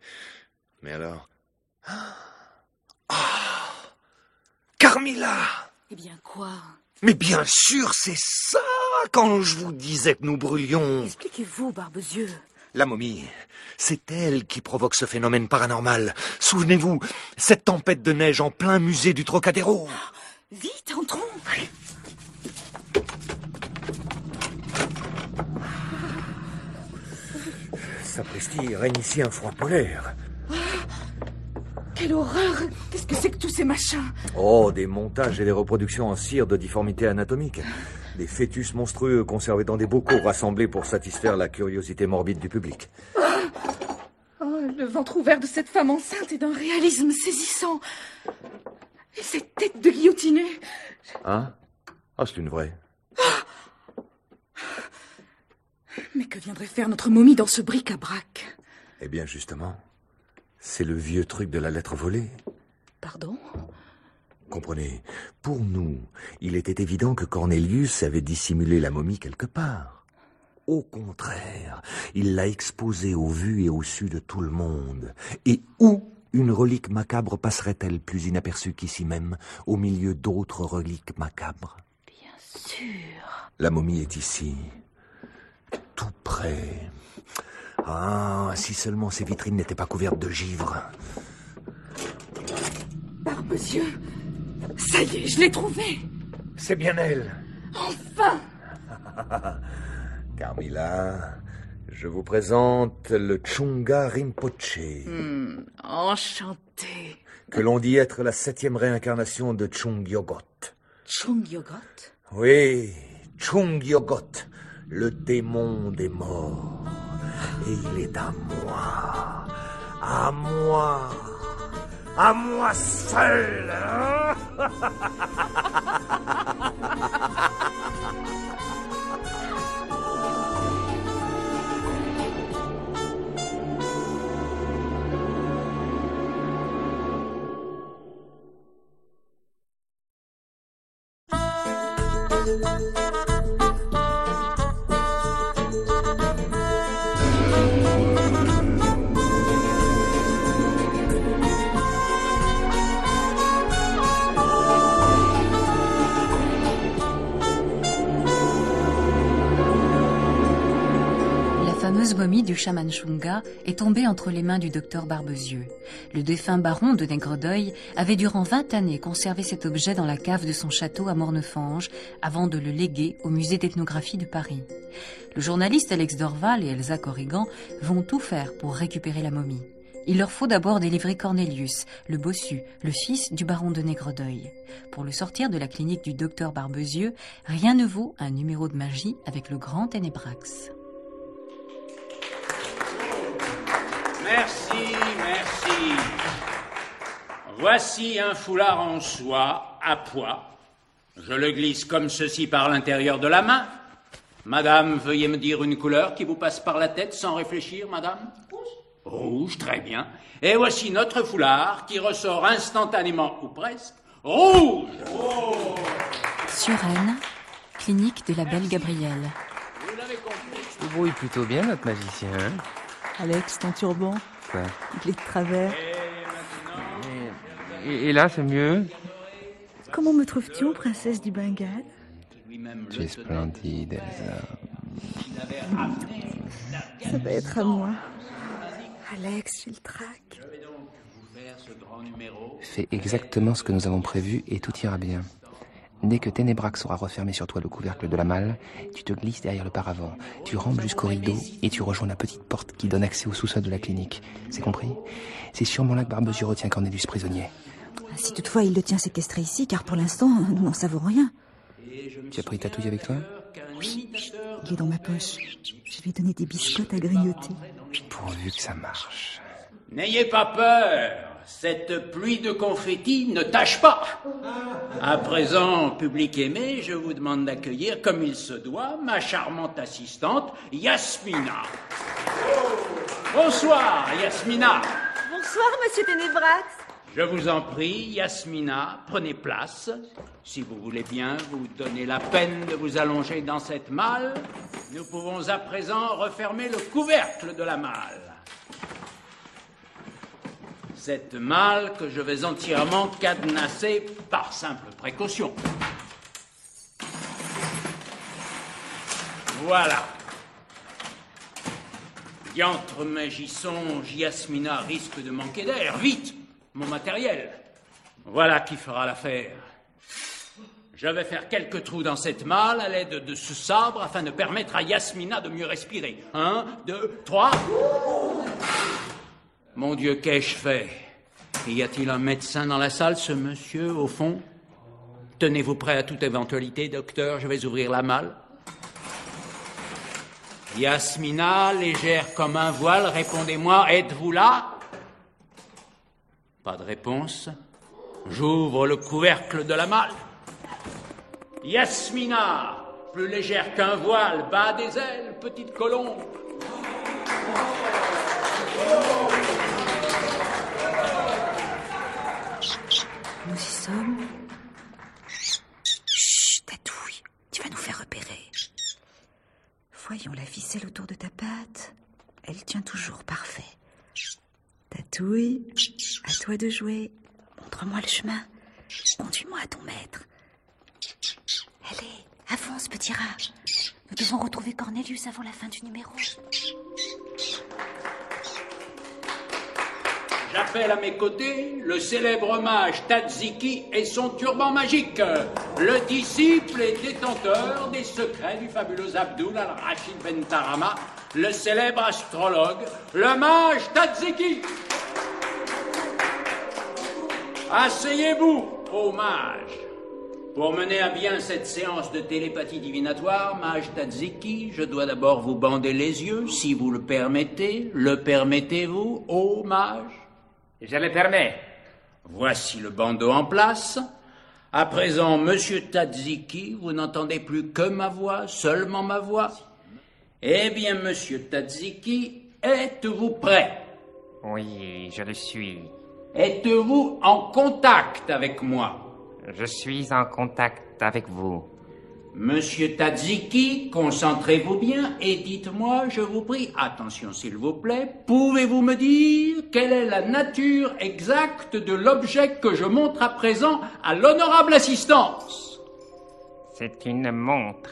Mais alors... Ah! Carmilla! Eh bien, quoi? Mais bien sûr, c'est ça! Quand je vous disais que nous brûlions... Expliquez-vous, Barbezieux. La momie, c'est elle qui provoque ce phénomène paranormal. Souvenez-vous, cette tempête de neige en plein musée du Trocadéro. Vite, entrons. Oui. Sapristi, règne ici un froid polaire. Quelle horreur! Qu'est-ce que c'est que tous ces machins? Oh, des montages et des reproductions en cire de difformités anatomiques. Des fœtus monstrueux conservés dans des bocaux rassemblés pour satisfaire la curiosité morbide du public. Oh, le ventre ouvert de cette femme enceinte est d'un réalisme saisissant. Et cette tête de guillotinée. Hein? Ah, c'est une vraie. Mais que viendrait faire notre momie dans ce bric-à-brac? Eh bien, justement, c'est le vieux truc de la lettre volée. Pardon? Comprenez, pour nous, il était évident que Cornelius avait dissimulé la momie quelque part. Au contraire, il l'a exposée au vu et au su de tout le monde. Et où une relique macabre passerait-elle plus inaperçue qu'ici même, au milieu d'autres reliques macabres? Bien sûr. La momie est ici, tout près. Ah, si seulement ces vitrines n'étaient pas couvertes de givre. Barbezieux, ça y est, je l'ai trouvée. C'est bien elle. Enfin. Carmilla, je vous présente le Chunga Rinpoche. Enchanté. Que l'on dit être la 7e réincarnation de Chung-Yogot. Chung-Yogot? Oui, Chung-Yogot, le démon des morts. Et il est à moi. À moi. À moi seul. La fameuse momie du chaman Chunga est tombée entre les mains du docteur Barbezieux. Le défunt baron de Nègredeuil avait durant 20 années conservé cet objet dans la cave de son château à Mornefange avant de le léguer au musée d'ethnographie de Paris. Le journaliste Alex Dorval et Elsa Corrigan vont tout faire pour récupérer la momie. Il leur faut d'abord délivrer Cornelius, le bossu, le fils du baron de Négredeuil. Pour le sortir de la clinique du docteur Barbezieux, rien ne vaut un numéro de magie avec le grand Ténébrax. Merci, merci. Voici un foulard en soie, à pois. Je le glisse comme ceci par l'intérieur de la main. Madame, veuillez me dire une couleur qui vous passe par la tête sans réfléchir, madame. Rouge, très bien. Et voici notre foulard qui ressort instantanément, ou presque, rouge. Oh. Suresnes, clinique de la belle Gabrielle. Vous l'avez compris. Tu te débrouilles plutôt bien, notre magicien. Hein? Alex, ton turban. Quoi? Il est de travers. Et là, c'est mieux? Comment me trouves-tu, princesse du Bengale? Tu es splendide, Elsa. Ça va être à moi. Alex, j'ai le trac. Fais exactement ce que nous avons prévu et tout ira bien. Dès que Ténébrax aura refermé sur toi le couvercle de la malle, tu te glisses derrière le paravent, tu rampes jusqu'au rideau et tu rejoins la petite porte qui donne accès au sous-sol de la clinique. C'est compris? C'est sûrement là que Barbezieux retient Cornelius prisonnier. Si toutefois il le tient séquestré ici, car pour l'instant, nous n'en savons rien. Tu as pris ta touille avec toi? Oui, il est dans ma poche. Je vais donner des biscottes à grignoter. Pourvu que ça marche. N'ayez pas peur, cette pluie de confettis ne tâche pas. À présent, public aimé, je vous demande d'accueillir, comme il se doit, ma charmante assistante, Yasmina. Bonsoir, Yasmina. Bonsoir, monsieur Ténébrax. Je vous en prie, Yasmina, prenez place. Si vous voulez bien vous donner la peine de vous allonger dans cette malle, nous pouvons à présent refermer le couvercle de la malle. Cette malle que je vais entièrement cadenasser par simple précaution. Voilà. Diantre magie songe, Yasmina risque de manquer d'air. Vite, mon matériel. Voilà qui fera l'affaire. Je vais faire quelques trous dans cette malle à l'aide de ce sabre afin de permettre à Yasmina de mieux respirer. 1, 2, 3... Mon Dieu, qu'ai-je fait? Y a-t-il un médecin dans la salle, ce monsieur, au fond? Tenez-vous prêt à toute éventualité, docteur, je vais ouvrir la malle. Yasmina, légère comme un voile, répondez-moi, êtes-vous là? Pas de réponse. J'ouvre le couvercle de la malle. Yasmina, plus légère qu'un voile, bas des ailes, petite colombe. Nous y sommes. Chut, tatouille, tu vas nous faire repérer. Voyons la ficelle autour de ta patte. Elle tient toujours parfait. Tatouille, à toi de jouer. Montre-moi le chemin. Conduis-moi à ton maître. Allez, avance, petit rat. Nous devons retrouver Cornelius avant la fin du numéro. J'appelle à mes côtés le célèbre mage Tadziki et son turban magique, le disciple et détenteur des secrets du fabuleux Abdul al-Rachid Ben Tarama, le célèbre astrologue, le mage Tadziki. Asseyez-vous, ô mage. Pour mener à bien cette séance de télépathie divinatoire, mage Tadziki, je dois d'abord vous bander les yeux, si vous le permettez. Le permettez-vous, ô mage? Je le permets. Voici le bandeau en place. À présent, monsieur Tadziki, vous n'entendez plus que ma voix, seulement ma voix. Eh bien, monsieur Tadziki, êtes-vous prêt? Oui, je le suis. Êtes-vous en contact avec moi? Je suis en contact avec vous. Monsieur Tadziki, concentrez-vous bien et dites-moi, je vous prie, attention s'il vous plaît, pouvez-vous me dire quelle est la nature exacte de l'objet que je montre à présent à l'honorable assistance? C'est une montre.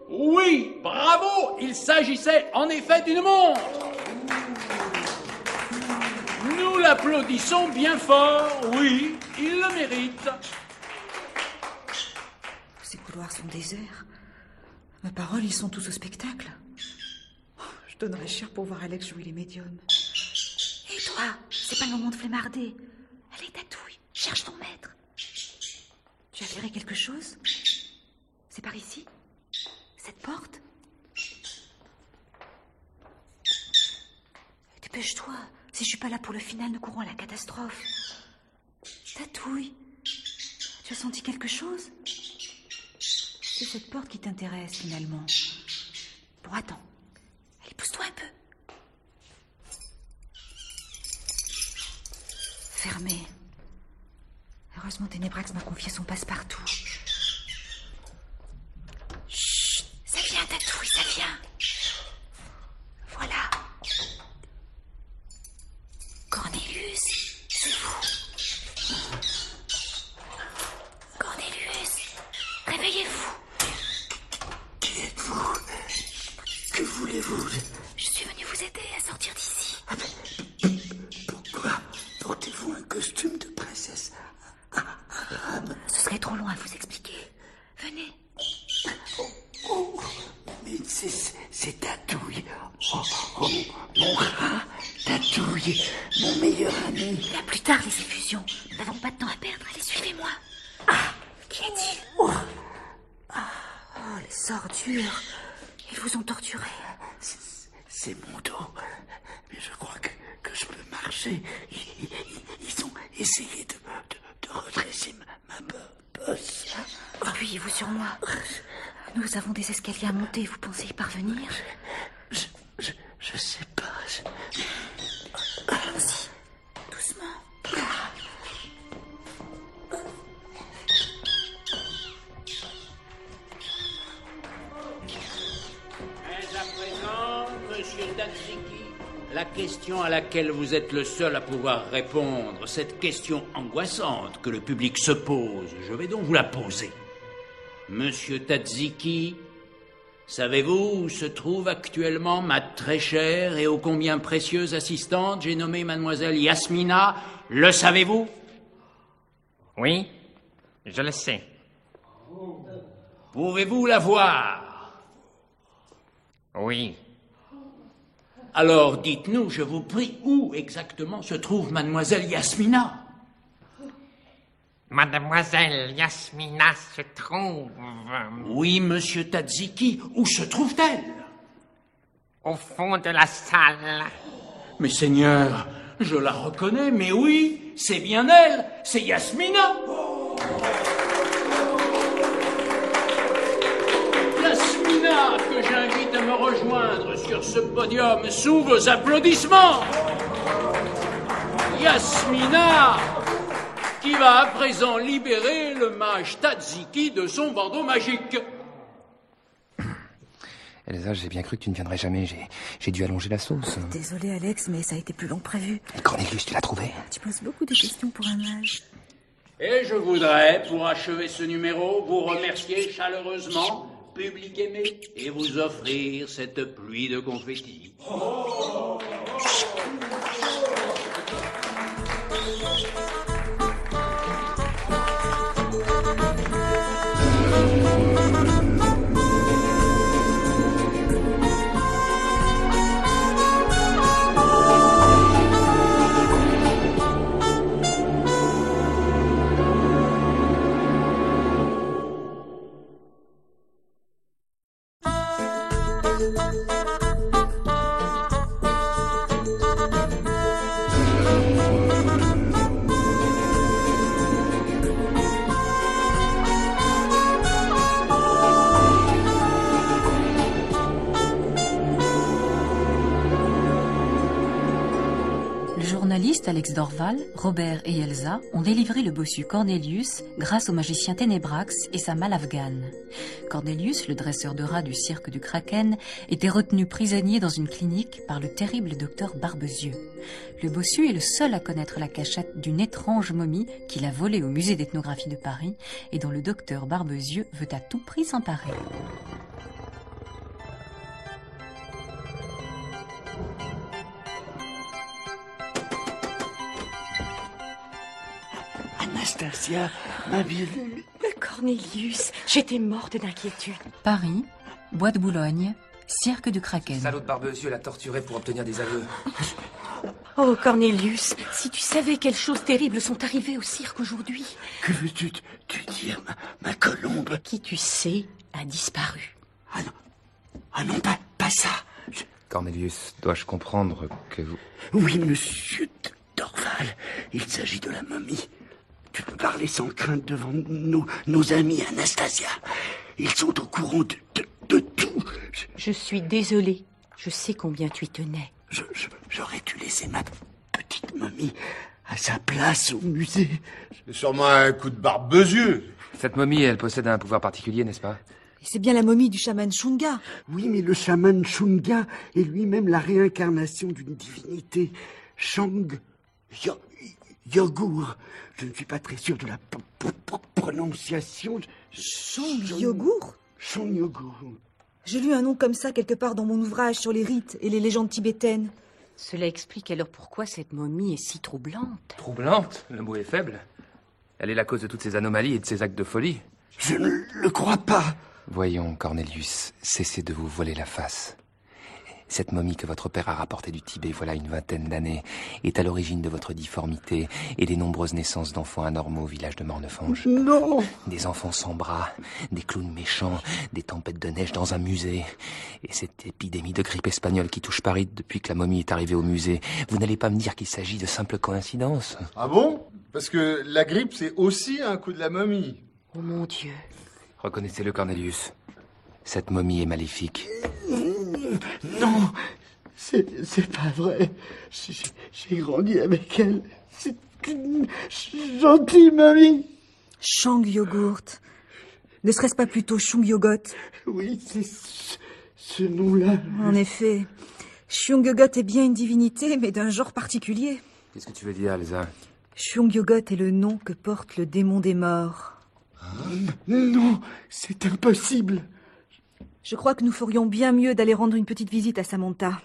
Oui, bravo, il s'agissait en effet d'une montre. Nous l'applaudissons bien fort, oui, il le mérite. Ces couloirs sont déserts. Ma parole, ils sont tous au spectacle. Je donnerais cher pour voir Alex jouer les médiums. Et toi, c'est pas le moment de flemmarder. Allez, Tatouille, cherche ton maître. Tu as flairé quelque chose? C'est par ici? Cette porte? Dépêche-toi. Si je suis pas là pour le final, nous courons à la catastrophe. Tatouille, tu as senti quelque chose? C'est cette porte qui t'intéresse, finalement. Bon, attends. Allez, pousse-toi un peu. Fermé. Heureusement, Ténébrax m'a confié son passe-partout. Chut, ça vient, Tatouille, ça vient. Voilà. Cornelius, c'est vous. Cornelius, réveillez-vous. Qui êtes-vous? Que voulez-vous? Je suis venu vous aider à sortir d'ici. Pourquoi portez-vous un costume de princesse? Ce serait trop long à vous expliquer. Venez. Oh, mais c'est Tatouille. Oh, mon rat, Tatouille, mon meilleur ami. Là, plus tard, les effusions. Nous n'avons pas de temps à perdre. Allez, suivez-moi. Qu'y a-t-il? Oh, les ordures. Ils vous ont torturé. C'est mon dos. Mais je crois que je peux marcher. Ils ont essayé de redresser ma bosse. Appuyez-vous sur moi. Nous avons des escaliers à monter. Vous pensez y parvenir? Je sais pas. Allons-y. Doucement. Mais à présent, monsieur Tadziki, la question à laquelle vous êtes le seul à pouvoir répondre, cette question angoissante que le public se pose, je vais donc vous la poser. Monsieur Tadziki, savez-vous où se trouve actuellement ma très chère et ô combien précieuse assistante, j'ai nommé mademoiselle Yasmina? Le savez-vous? Oui, je le sais. Pouvez-vous la voir? Oui. Alors dites-nous, je vous prie, où exactement se trouve mademoiselle Yasmina? Mademoiselle Yasmina se trouve... Oui, monsieur Tadziki, où se trouve-t-elle? Au fond de la salle. Mais Seigneur, je la reconnais, mais oui, c'est bien elle, c'est Yasmina. Yasmina, que j'invite à me rejoindre sur ce podium sous vos applaudissements. Yasmina, qui va à présent libérer le mage Tadziki de son bandeau magique. Elsa, j'ai bien cru que tu ne viendrais jamais. J'ai dû allonger la sauce. Désolée, Alex, mais ça a été plus long que prévu. Cornelius, tu l'as trouvé? Tu poses beaucoup de questions pour un mage. Et je voudrais, pour achever ce numéro, vous remercier chaleureusement, public aimé, et vous offrir cette pluie de confettis. Alex Dorval, Robert et Elsa ont délivré le bossu Cornelius grâce au magicien Ténébrax et sa malle afghane. Cornelius, le dresseur de rats du cirque du Kraken, était retenu prisonnier dans une clinique par le terrible docteur Barbezieux. Le bossu est le seul à connaître la cachette d'une étrange momie qu'il a volée au musée d'ethnographie de Paris et dont le docteur Barbezieux veut à tout prix s'emparer. Anastasia, ma bien-aimée. Cornelius, j'étais morte d'inquiétude. Paris, Bois de Boulogne, cirque du Kraken. Salaud de Barbezieux l'a torturé pour obtenir des aveux. Oh, Cornelius, si tu savais quelles choses terribles sont arrivées au cirque aujourd'hui. Que veux-tu dire, ma colombe? Qui tu sais a disparu. Ah non, pas ça. Cornelius, dois-je comprendre que vous... Oui, monsieur Dorval, il s'agit de la momie. Tu peux parler sans crainte devant nos amis, Anastasia. Ils sont au courant de tout. Je suis désolée. Je sais combien tu y tenais. J'aurais dû laisser ma petite momie à sa place au musée. C'est sûrement un coup de barbezieux. Cette momie, elle possède un pouvoir particulier, n'est-ce pas? C'est bien la momie du chaman Shunga. Oui, mais le chaman Shunga est lui-même la réincarnation d'une divinité. Shang Yogur. Je ne suis pas très sûr de la prononciation. Shang Yogur? Shang Yogur. J'ai lu un nom comme ça quelque part dans mon ouvrage sur les rites et les légendes tibétaines. Cela explique alors pourquoi cette momie est si troublante. Troublante? Le mot est faible. Elle est la cause de toutes ces anomalies et de ces actes de folie. Je ne le crois pas. Voyons, Cornelius, cessez de vous voiler la face. Cette momie que votre père a rapportée du Tibet voilà une vingtaine d'années est à l'origine de votre difformité et des nombreuses naissances d'enfants anormaux au village de Mornefonge. Non! Des enfants sans bras, des clowns méchants, des tempêtes de neige dans un musée. Et cette épidémie de grippe espagnole qui touche Paris depuis que la momie est arrivée au musée. Vous n'allez pas me dire qu'il s'agit de simples coïncidences? Ah bon? Parce que la grippe, c'est aussi un coup de la momie. Oh mon Dieu. Reconnaissez-le, Cornelius. Cette momie est maléfique. Non, c'est pas vrai. J'ai grandi avec elle. C'est une gentille mamie. Shang Yogourt. Ne serait-ce pas plutôt Shung Yogot? Oui, c'est ce nom-là. En effet. Shung Yogot est bien une divinité, mais d'un genre particulier. Qu'est-ce que tu veux dire, Elsa? Shung Yogot est le nom que porte le démon des morts. Non, c'est impossible. Je crois que nous ferions bien mieux d'aller rendre une petite visite à Samantha.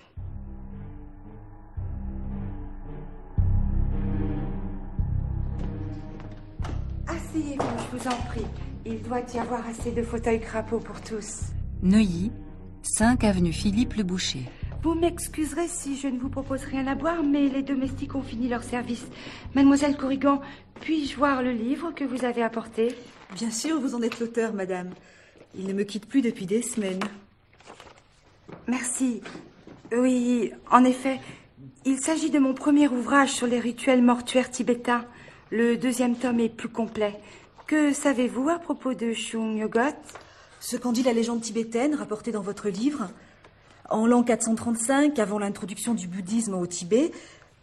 Asseyez-vous, je vous en prie. Il doit y avoir assez de fauteuils crapauds pour tous. Neuilly, 5 avenue Philippe Le Boucher. Vous m'excuserez si je ne vous propose rien à boire, mais les domestiques ont fini leur service. Mademoiselle Corrigan, puis-je voir le livre que vous avez apporté? Bien sûr, vous en êtes l'auteur, madame. Il ne me quitte plus depuis des semaines. Merci. Oui, en effet, il s'agit de mon premier ouvrage sur les rituels mortuaires tibétains. Le 2e tome est plus complet. Que savez-vous à propos de Shung Yogot? Ce qu'en dit la légende tibétaine rapportée dans votre livre. En l'an 435, avant l'introduction du bouddhisme au Tibet,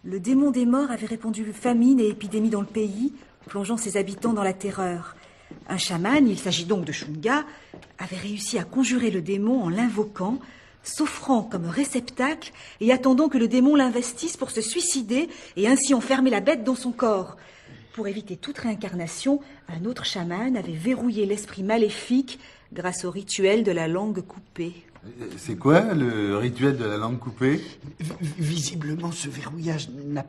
le démon des morts avait répandu famine et épidémie dans le pays, plongeant ses habitants dans la terreur. Un chaman, il s'agit donc de Shunga, avait réussi à conjurer le démon en l'invoquant, s'offrant comme réceptacle et attendant que le démon l'investisse pour se suicider et ainsi enfermer la bête dans son corps. Pour éviter toute réincarnation, un autre chaman avait verrouillé l'esprit maléfique grâce au rituel de la langue coupée. C'est quoi, le rituel de la langue coupée? Visiblement, ce verrouillage n'a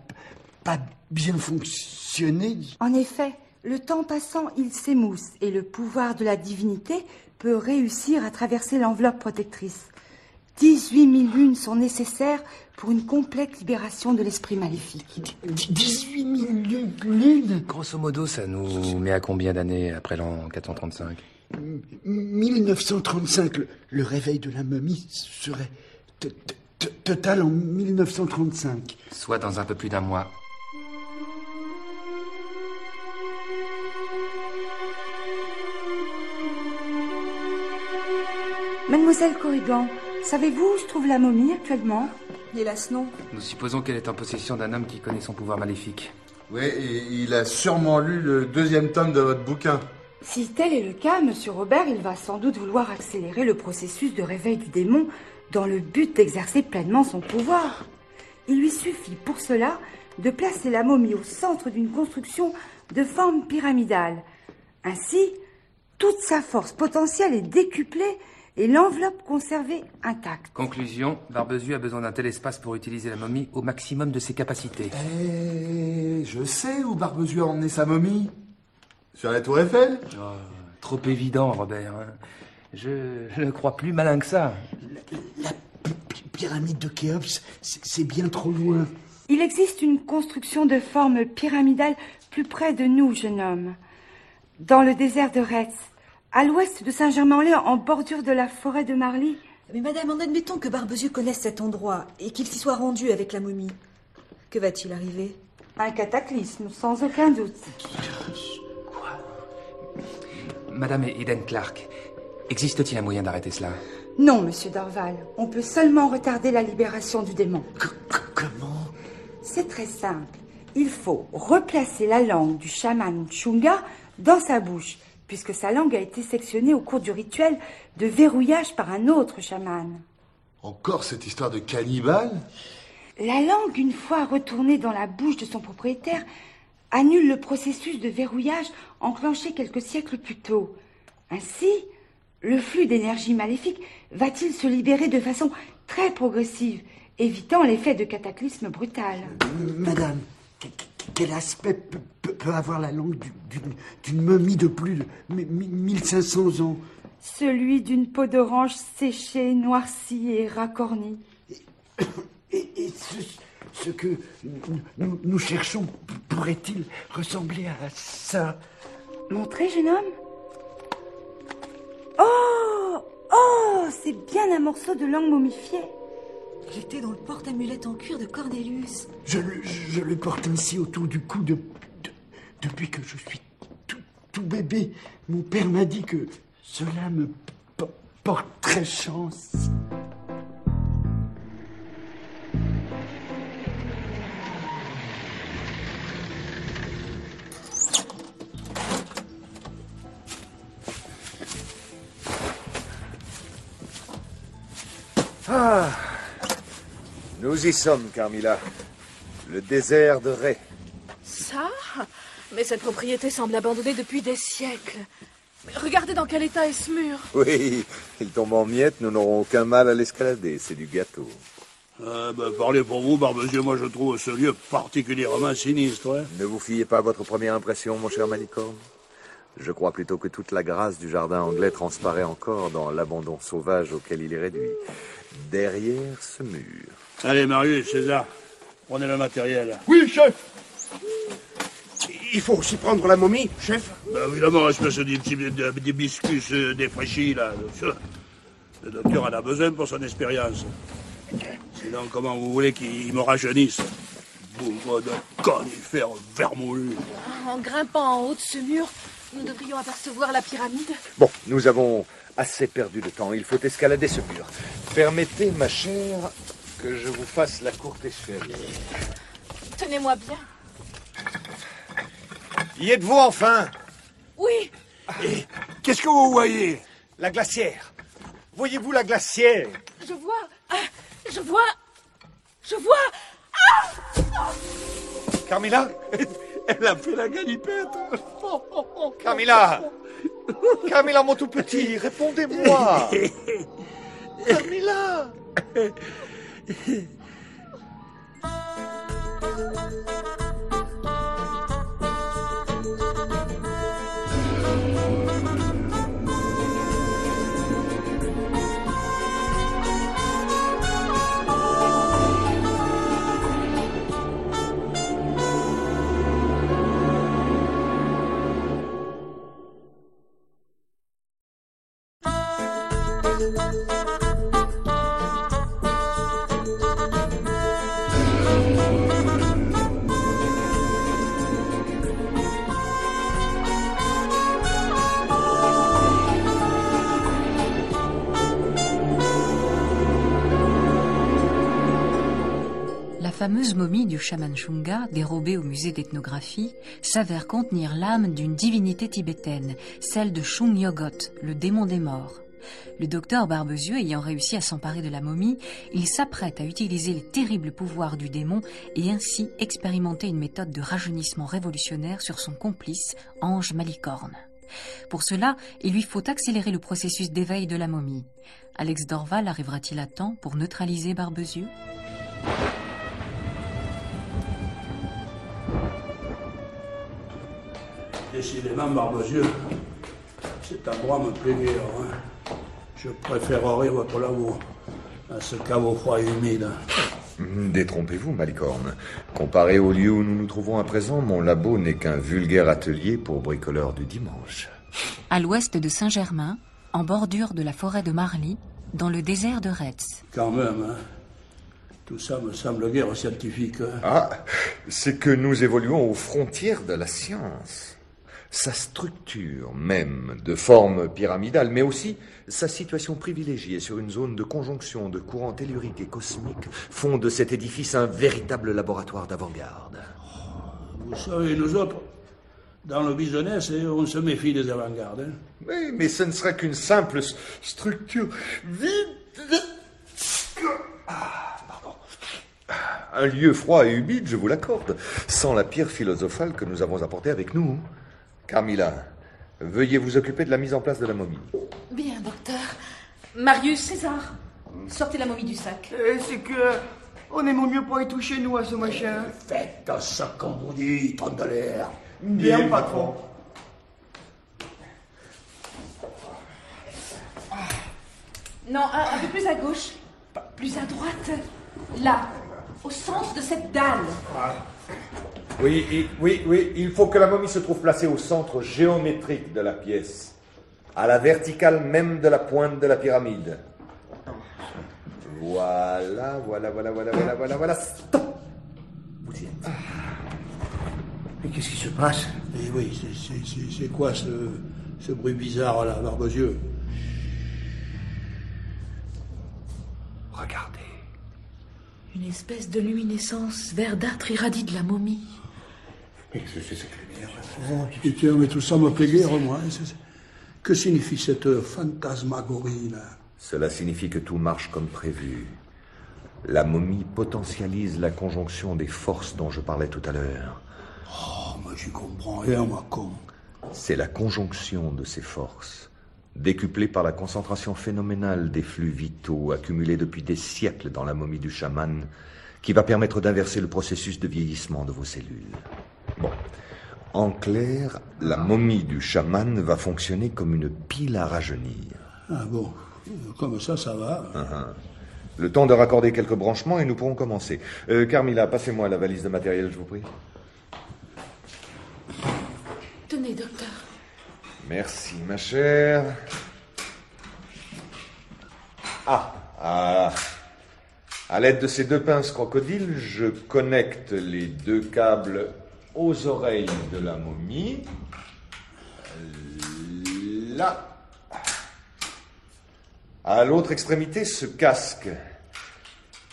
pas bien fonctionné. En effet, le temps passant, il s'émousse et le pouvoir de la divinité peut réussir à traverser l'enveloppe protectrice. 18 000 lunes sont nécessaires pour une complète libération de l'esprit maléfique. 18 000 lunes? Grosso modo, ça nous met à combien d'années après l'an 435? 1935. Le réveil de la momie serait total en 1935. Soit dans un peu plus d'un mois. Mademoiselle Corrigan, savez-vous où se trouve la momie actuellement? Hélas, non. Nous supposons qu'elle est en possession d'un homme qui connaît son pouvoir maléfique. Oui, et il a sûrement lu le 2e tome de votre bouquin. Si tel est le cas, Monsieur Robert, il va sans doute vouloir accélérer le processus de réveil du démon dans le but d'exercer pleinement son pouvoir. Il lui suffit pour cela de placer la momie au centre d'une construction de forme pyramidale. Ainsi, toute sa force potentielle est décuplée et l'enveloppe conservée intacte. Conclusion, Barbezieux a besoin d'un tel espace pour utiliser la momie au maximum de ses capacités. Je sais où Barbezieux a emmené sa momie. Sur la tour Eiffel? Oh, trop évident, Robert. Je ne crois plus malin que ça. La pyramide de Khéops, c'est bien trop loin. Il existe une construction de forme pyramidale plus près de nous, jeune homme. Dans le désert de Retz, à l'ouest de Saint-Germain-en-Laye, en bordure de la forêt de Marly. Mais madame, en admettant que Barbezieux connaisse cet endroit et qu'il s'y soit rendu avec la momie, que va-t-il arriver? Un cataclysme, sans aucun doute. Madame Eden Clark, existe-t-il un moyen d'arrêter cela? Non, monsieur Dorval. On peut seulement retarder la libération du démon. Comment? C'est très simple. Il faut replacer la langue du chaman Chunga dans sa bouche, puisque sa langue a été sectionnée au cours du rituel de verrouillage par un autre chaman. Encore cette histoire de cannibale? La langue, une fois retournée dans la bouche de son propriétaire, annule le processus de verrouillage enclenché quelques siècles plus tôt. Ainsi, le flux d'énergie maléfique va-t-il se libérer de façon très progressive, évitant l'effet de cataclysme brutal. Madame, quel aspect peut avoir la langue d'une momie de plus de 1500 ans? Celui d'une peau d'orange séchée, noircie et racornie. Et ce que nous cherchons pourrait-il ressembler à ça? Montrez, jeune homme. Oh, c'est bien un morceau de langue momifiée. Il était dans le porte-amulette en cuir de Cornelius. Je le porte ainsi autour du cou depuis que je suis tout bébé. Mon père m'a dit que cela me porterait chance. Ah, nous y sommes, Carmilla. Le désert de Ré. Ça? Mais cette propriété semble abandonnée depuis des siècles. Mais regardez dans quel état est ce mur. Oui, il tombe en miettes, nous n'aurons aucun mal à l'escalader, c'est du gâteau. Parlez pour vous, Barbezieux, moi je trouve ce lieu particulièrement sinistre. Hein. Ne vous fiez pas à votre première impression, mon cher Malicorne. Je crois plutôt que toute la grâce du jardin anglais transparaît encore dans l'abandon sauvage auquel il est réduit. Derrière ce mur. Allez, Marius, César, prenez le matériel. Oui, chef. Il faut aussi prendre la momie, chef. Évidemment, espèce d'hibiscus défraîchis, là. Le docteur en a besoin pour son expérience. Sinon, comment vous voulez qu'il me rajeunisse? Bougre de conifères vermoulus. En grimpant en haut de ce mur, nous devrions apercevoir la pyramide. Bon, nous avons assez perdu de temps. Il faut escalader ce mur. Permettez, ma chère, que je vous fasse la courte échelle. Tenez-moi bien. Y êtes-vous enfin? Oui. Et qu'est-ce que vous voyez? La glacière. Voyez-vous la glacière? Je vois. Je vois. Ah! Carmilla? Elle a fait la galipette. Carmilla! Carmilla, mon tout petit, répondez-moi! Carmilla! La fameuse momie du chaman Chunga, dérobée au musée d'ethnographie, s'avère contenir l'âme d'une divinité tibétaine, celle de Chung Yogot, le démon des morts. Le docteur Barbezieux ayant réussi à s'emparer de la momie, il s'apprête à utiliser les terribles pouvoirs du démon et ainsi expérimenter une méthode de rajeunissement révolutionnaire sur son complice, Ange Malicorne. Pour cela, il lui faut accélérer le processus d'éveil de la momie. Alex Dorval arrivera-t-il à temps pour neutraliser Barbezieux ? Décidément, Barbezieux, cet endroit me plaît bien. Hein. Je préférerais votre labour à ce caveau froid et humide. Détrompez-vous, Malicorne. Comparé au lieu où nous nous trouvons à présent, mon labo n'est qu'un vulgaire atelier pour bricoleurs du dimanche. À l'ouest de Saint-Germain, en bordure de la forêt de Marly, dans le désert de Retz. Quand même, hein. Tout ça me semble guère scientifique. Hein. Ah, c'est que nous évoluons aux frontières de la science. Sa structure même, de forme pyramidale, mais aussi sa situation privilégiée sur une zone de conjonction de courants telluriques et cosmiques font de cet édifice un véritable laboratoire d'avant-garde. Vous savez, nous autres, dans le business, on se méfie des avant-gardes. Hein. Oui, mais ce ne serait qu'une simple structure vide. Un lieu froid et humide, je vous l'accorde, sans la pierre philosophale que nous avons apportée avec nous. Carmilla, veuillez vous occuper de la mise en place de la momie. Bien, docteur. Marius, César, sortez la momie du sac. C'est que... on aime mieux pas y toucher, nous, à ce machin. Faites ça comme vous dites, on de l'air. Bien, patron. Non, un peu plus à gauche. Plus à droite. Là, au centre de cette dalle. Oui, il faut que la momie se trouve placée au centre géométrique de la pièce, à la verticale même de la pointe de la pyramide. Voilà. Stop. Vous y êtes. Mais qu'est-ce qui se passe? Eh oui, c'est quoi ce bruit bizarre là, Barbezieux? Regardez. Une espèce de luminescence verdâtre irradie de la momie. Mais c'est cette lumière. Oh, putain, mais tout ça me plaît guère, moi. Que signifie cette fantasmagorie là? Cela signifie que tout marche comme prévu. La momie potentialise la conjonction des forces dont je parlais tout à l'heure. Oh, moi j'y comprends rien, moi, con. C'est la conjonction de ces forces, décuplée par la concentration phénoménale des flux vitaux accumulés depuis des siècles dans la momie du chaman, qui va permettre d'inverser le processus de vieillissement de vos cellules. Bon. En clair, la momie du chaman va fonctionner comme une pile à rajeunir. Ah bon, comme ça va. Le temps de raccorder quelques branchements et nous pourrons commencer. Carmilla, passez-moi la valise de matériel, je vous prie. Tenez, docteur. Merci, ma chère. À l'aide de ces deux pinces crocodiles, je connecte les deux câbles aux oreilles de la momie. Là. À l'autre extrémité, ce casque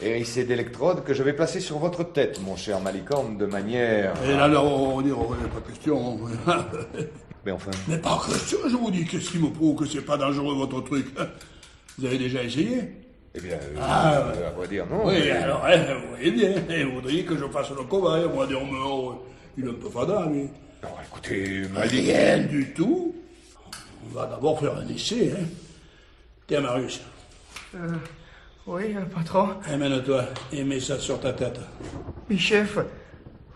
hérissé d'électrodes que je vais placer sur votre tête, mon cher Malicorne, de manière... Et là, on n'est pas question. Mais enfin... Mais pas question, je vous dis, qu'est-ce qui me prouve que c'est pas dangereux, votre truc? Vous avez déjà essayé? Eh bien, à vrai dire, non. Oui, mais... alors, vous voyez bien, vous voudriez que je fasse le cobaye, moi, des rumeurs, il est un peu fada, lui. Non, écoutez, Rien du tout. On va d'abord faire un essai, hein. Tiens, Marius. Oui, patron. Amène-toi et mets ça sur ta tête. Mais chef,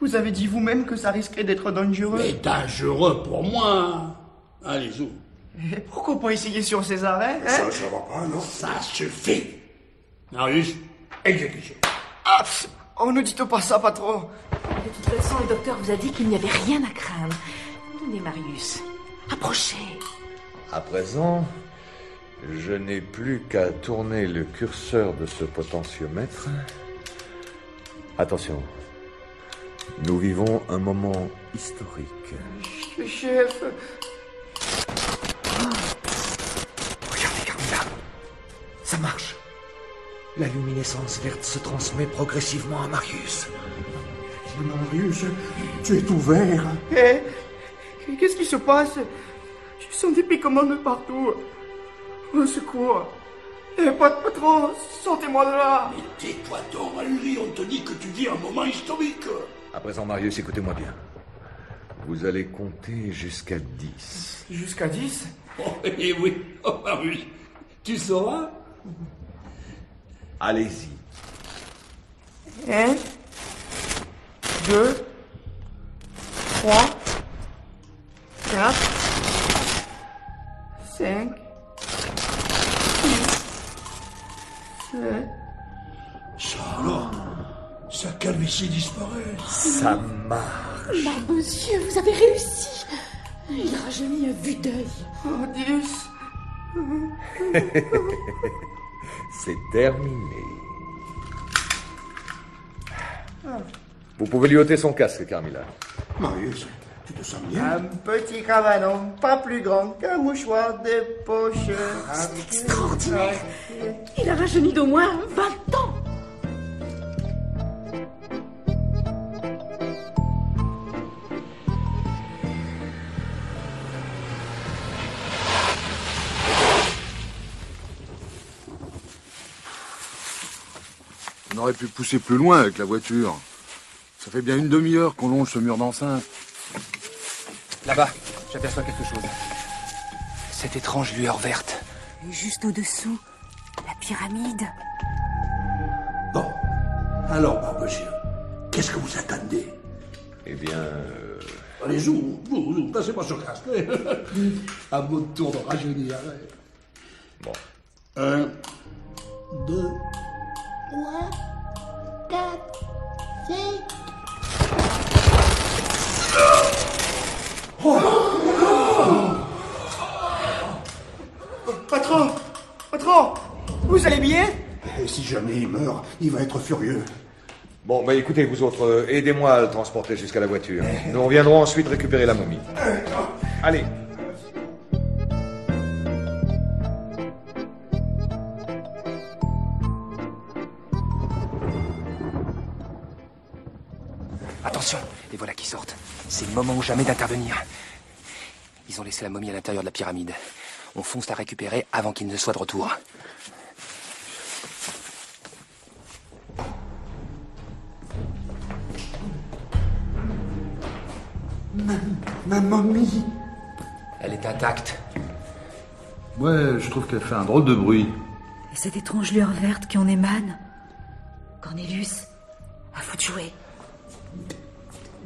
vous avez dit vous-même que ça risquait d'être dangereux. Mais dangereux pour moi. Allez, zou. Et pourquoi pas essayer sur César, hein? Ça va pas, non? Ça suffit. Marius, exécution. Ah, on ne dit pas ça, patron. De toute façon, le docteur vous a dit qu'il n'y avait rien à craindre. Tenez, Marius. Approchez. À présent, je n'ai plus qu'à tourner le curseur de ce potentiomètre. Attention, nous vivons un moment historique. Chef... Regardez, Carmilla. Ça marche. La luminescence verte se transmet progressivement à Marius. Marius, tu es tout vert. Qu'est-ce qui se passe? Je sens des piquements de partout. Au secours. Patron, sortez-moi de là. Mais tais-toi donc, Henri, on te dit que tu vis un moment historique. À présent, Marius, écoutez-moi bien. Vous allez compter jusqu'à 10. Jusqu'à 10? Oh, eh oui, oh, Marius, tu sauras? Allez-y. 1, 2, 3, 4, 5, 6, 7. Ça alors, sa calvitie laissé disparaître. Ça marche. Barbezieux, vous avez réussi. Il rajeunit à vue d'œil. Oh, Dius. C'est terminé. Vous pouvez lui ôter son casque, Carmilla. Marius, tu te sens bien? Un petit cabanon, pas plus grand qu'un mouchoir de poche. C'est extraordinaire. Il a rajeuni d'au moins 20 ans. On aurait pu pousser plus loin avec la voiture. Ça fait bien une demi-heure qu'on longe ce mur d'enceinte. Là-bas, j'aperçois quelque chose. Cette étrange lueur verte. Et juste au-dessous, la pyramide. Bon, alors, Barbezieux, qu'est-ce que vous attendez? Eh bien... Allez-y, vous, passez-moi ce casque. À votre tour de rajeunir. Bon. 1, 2... 3, 4, 5... Patron, vous allez bien? Et si jamais il meurt, il va être furieux. Bon, bah écoutez, vous autres, aidez-moi à le transporter jusqu'à la voiture. Nous reviendrons ensuite récupérer la momie. Allez. Attention, les voilà qui sortent. C'est le moment ou jamais d'intervenir. Ils ont laissé la momie à l'intérieur de la pyramide. On fonce la récupérer avant qu'il ne soit de retour. Ma momie. Elle est intacte. Ouais, je trouve qu'elle fait un drôle de bruit. Et cette étrange lueur verte qui en émane. Cornelius, à vous de jouer.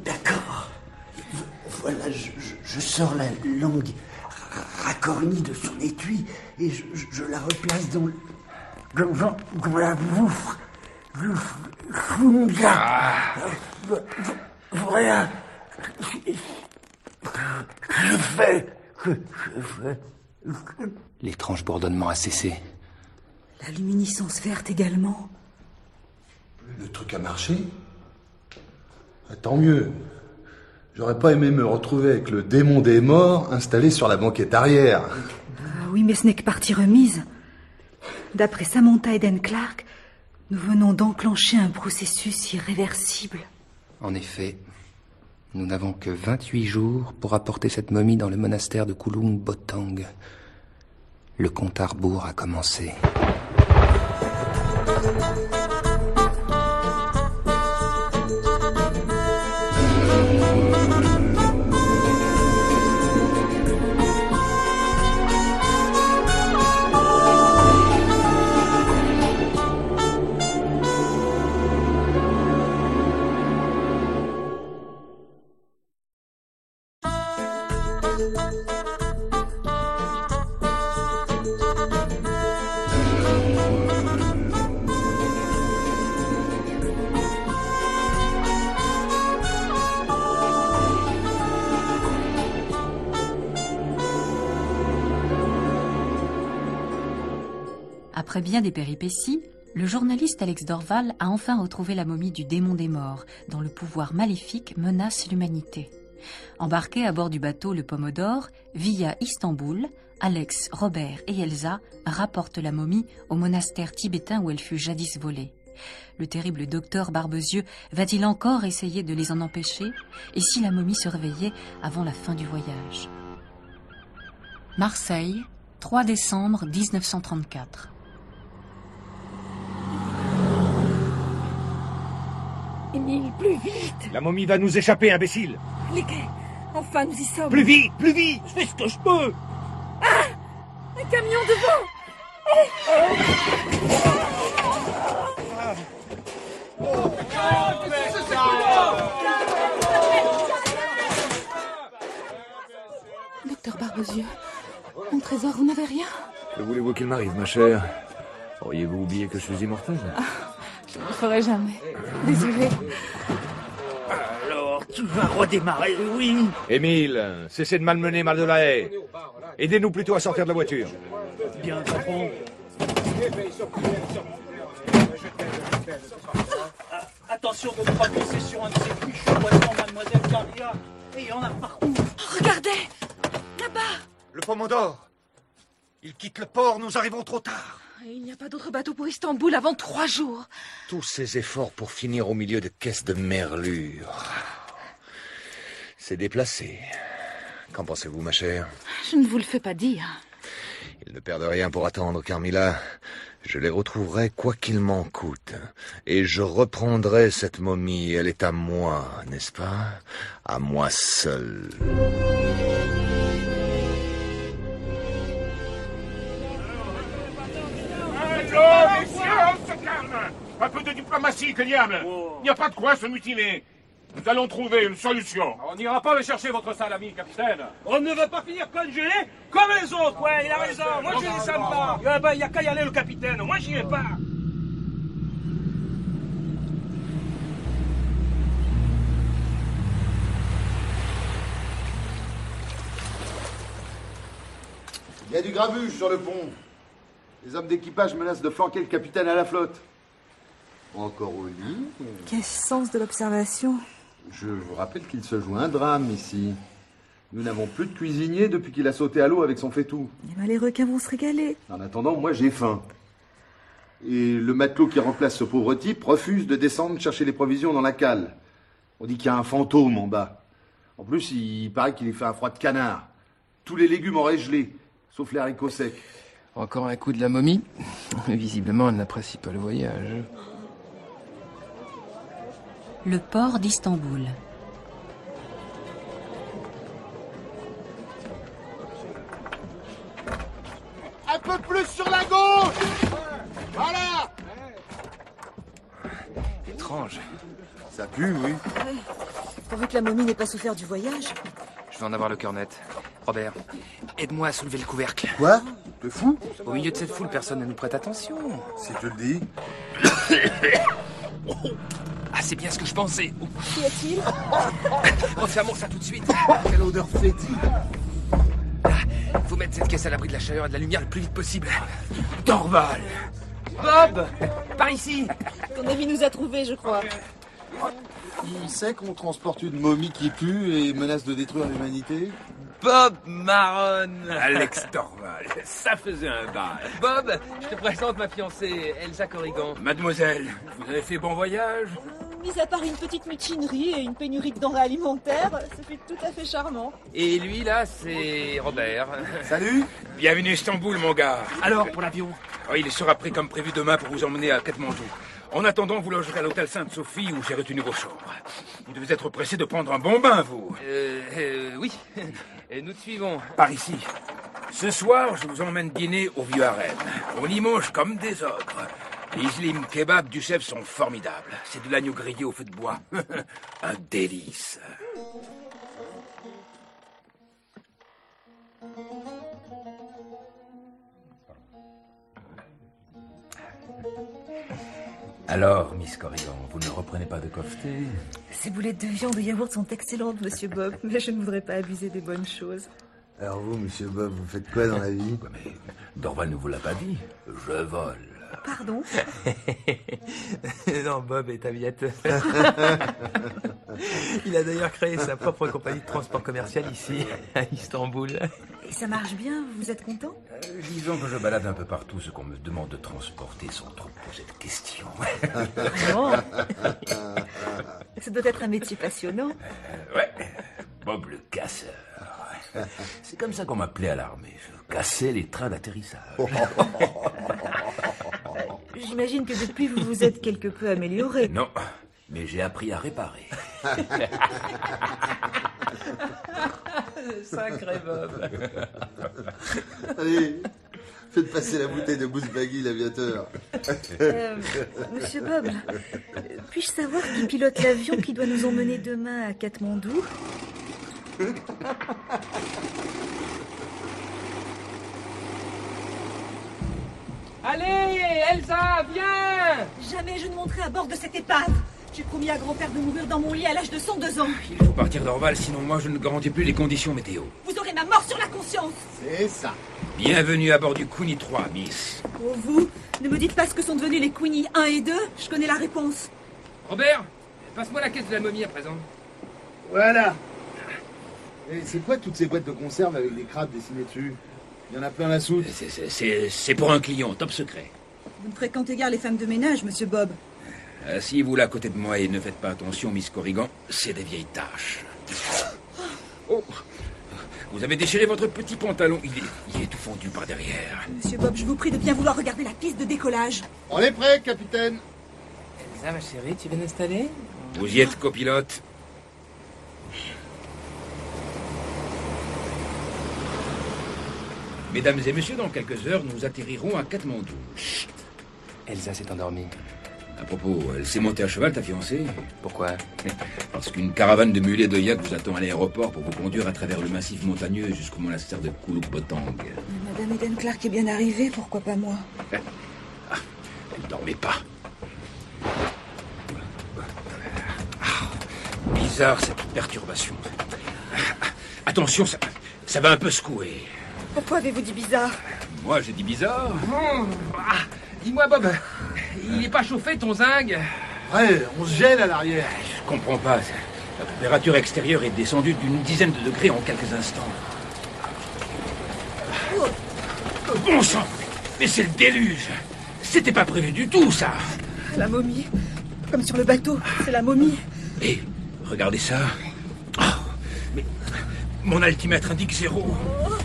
D'accord. Voilà, je sors la langue racornie de son étui et je la replace dans la bouffe. Voilà. Je fais. L'étrange bourdonnement a cessé. La luminescence verte également. Le truc a marché? Ah, tant mieux. J'aurais pas aimé me retrouver avec le démon des morts installé sur la banquette arrière. Ah oui, mais ce n'est que partie remise. D'après Samantha Eden Clark, nous venons d'enclencher un processus irréversible. En effet, nous n'avons que 28 jours pour apporter cette momie dans le monastère de Kulung Botang. Le compte à rebours a commencé. Après bien des péripéties, le journaliste Alex Dorval a enfin retrouvé la momie du démon des morts, dont le pouvoir maléfique menace l'humanité. Embarqués à bord du bateau le Pomodore, via Istanbul, Alex, Robert et Elsa rapportent la momie au monastère tibétain où elle fut jadis volée. Le terrible docteur Barbezieux va-t-il encore essayer de les en empêcher? Et si la momie se réveillait avant la fin du voyage? Marseille, 3 décembre 1934. Émile, plus vite! La momie va nous échapper, imbécile! Les quais! Enfin, nous y sommes! Plus vite! Plus vite! Je fais ce que je peux! Ah! Un camion devant! Docteur Barbezieux, mon trésor, vous n'avez rien? Que voulez-vous qu'il m'arrive, ma chère? Auriez-vous oublié que je suis immortel? Je ne le ferai jamais. Désolée. Tu vas redémarrer, oui. Émile, cessez de malmener Mal de la Haye. Aidez-nous plutôt à sortir de la voiture. Bien, patron. Attention de ne pas glisser sur un de ces fichus poissons, mademoiselle Carlia. Et il y en a partout. Regardez, là-bas. Le Pomodore. Il quitte le port, nous arrivons trop tard. Il n'y a pas d'autre bateau pour Istanbul avant 3 jours. Tous ces efforts pour finir au milieu de caisses de merlure. C'est déplacé. Qu'en pensez-vous, ma chère? Je ne vous le fais pas dire. Ils ne perdent rien pour attendre, Carmilla. Je les retrouverai quoi qu'il m'en coûte. Et je reprendrai cette momie. Elle est à moi, n'est-ce pas? À moi seul. Messieurs, on se calme. Un peu de diplomatie, que diable. Il n'y a pas de quoi se mutiner. Nous allons trouver une solution. On n'ira pas le chercher, votre salami, capitaine. On ne va pas finir congelé comme les autres, ouais, il a raison. Moi, je ne sens pas. Il n'y a qu'à y aller, le capitaine. Moi, j'y vais pas. Il y a du grabuge sur le pont. Les hommes d'équipage menacent de flanquer le capitaine à la flotte. Encore au lit. Quel sens de l'observation. Je vous rappelle qu'il se joue un drame ici. Nous n'avons plus de cuisinier depuis qu'il a sauté à l'eau avec son faitout. Eh ben, les requins vont se régaler. En attendant, moi j'ai faim. Et le matelot qui remplace ce pauvre type refuse de descendre chercher les provisions dans la cale. On dit qu'il y a un fantôme en bas. En plus, il paraît qu'il y fait un froid de canard. Tous les légumes auraient gelé, sauf les haricots secs. Encore un coup de la momie. Visiblement, elle n'apprécie pas le voyage. Le port d'Istanbul. Un peu plus sur la gauche. Voilà. Étrange. Ça pue, oui. Ouais. Pourvu que la momie n'ait pas souffert du voyage. Je vais en avoir le cœur net. Robert, aide-moi à soulever le couvercle. Quoi? T'es fou? Au milieu de cette foule, personne ne nous prête attention. Si tu le dis. Ah, c'est bien ce que je pensais. Qu'y a-t-il? Refermons ça tout de suite. Quelle odeur fétide. Faut mettre cette caisse à l'abri de la chaleur et de la lumière le plus vite possible. Dorval. Bob, par ici. Ton ami nous a trouvés, je crois. Il sait qu'on transporte une momie qui pue et menace de détruire l'humanité. Bob Maron. Alex Dorval, ça faisait un bail. Bob, je te présente ma fiancée, Elsa Corrigan. Mademoiselle, vous avez fait bon voyage? Mis à part une petite mutinerie et une pénurie de denrées alimentaires, ça fait tout à fait charmant. Et lui, là, c'est Robert. Salut. Bienvenue à Istanbul, mon gars. Alors, pour l'avion? Oh, il sera prêt comme prévu demain pour vous emmener à Katmandou. En attendant, vous logerez à l'hôtel Sainte-Sophie où j'ai retenu vos chambres. Vous devez être pressé de prendre un bon bain, vous. Oui. Et nous te suivons. Par ici. Ce soir, je vous emmène dîner au Vieux Harem. On y mange comme des ogres. Les islim kebab du chef sont formidables. C'est de l'agneau grillé au feu de bois. Un délice. Alors, Miss Corrigan, vous ne reprenez pas de kofté? Ces boulettes de viande et yaourt sont excellentes, monsieur Bob, mais je ne voudrais pas abuser des bonnes choses. Alors vous, monsieur Bob, vous faites quoi dans la vie? Mais Dorval ne vous l'a pas dit. Je vole. Pardon? Non, Bob est aviateur. Il a d'ailleurs créé sa propre compagnie de transport commercial ici, à Istanbul. Et ça marche bien, vous êtes content? Disons que je balade un peu partout ce qu'on me demande de transporter sans trop poser de questions. Bon. Ça doit être un métier passionnant. Ouais, Bob le casseur. C'est comme ça qu'on m'appelait à l'armée. Je cassais les trains d'atterrissage. J'imagine que depuis, vous vous êtes quelque peu amélioré. Non, mais j'ai appris à réparer. Sacré Bob. Allez, faites passer la bouteille de Bouzbagui, l'aviateur. Monsieur Bob, puis-je savoir qui pilote l'avion qui doit nous emmener demain à Katmandou? Allez, Elsa, viens! Jamais je ne monterai à bord de cette épave. J'ai promis à grand-père de mourir dans mon lit à l'âge de 102 ans. Il faut partir d'Orval, sinon moi je ne garantis plus les conditions météo. Vous aurez ma mort sur la conscience. C'est ça. Bienvenue à bord du Queenie 3, Miss. Oh, vous, ne me dites pas ce que sont devenus les Queenie 1 et 2. Je connais la réponse. Robert, passe-moi la caisse de la momie à présent. Voilà. Et c'est quoi toutes ces boîtes de conserve avec des crabes dessinés dessus? Il y en a plein la soute. C'est pour un client, top secret. Vous ne fréquentez guère les femmes de ménage, monsieur Bob. Asseyez-vous là à côté de moi et ne faites pas attention, Miss Corrigan, c'est des vieilles taches. Oh, vous avez déchiré votre petit pantalon, il est tout fondu par derrière. Monsieur Bob, je vous prie de bien vouloir regarder la piste de décollage. On est prêt, capitaine. Elsa, ma chérie, tu viens d'installer? Vous y êtes, copilote? Mesdames et messieurs, dans quelques heures, nous atterrirons à Katmandou. Chut. Elsa s'est endormie. À propos, elle s'est montée à cheval, ta fiancée? Pourquoi? Parce qu'une caravane de mulets de yak vous attend à l'aéroport pour vous conduire à travers le massif montagneux jusqu'au monastère de Kuluk-Botang. Madame Eden Clark est bien arrivée, pourquoi pas moi? Elle dormait pas. Bizarre cette perturbation. Attention, ça va un peu secouer. Pourquoi avez-vous dit bizarre? Moi, j'ai dit bizarre. Dis-moi, Bob, il n'est pas chauffé ton zinc? Ouais, on se gèle à l'arrière. Je comprends pas. La température extérieure est descendue d'une dizaine de degrés en quelques instants. Bon sang! Mais c'est le déluge! C'était pas prévu du tout, ça! La momie. Comme sur le bateau, c'est la momie. Et regardez ça. Oh, mais mon altimètre indique 0.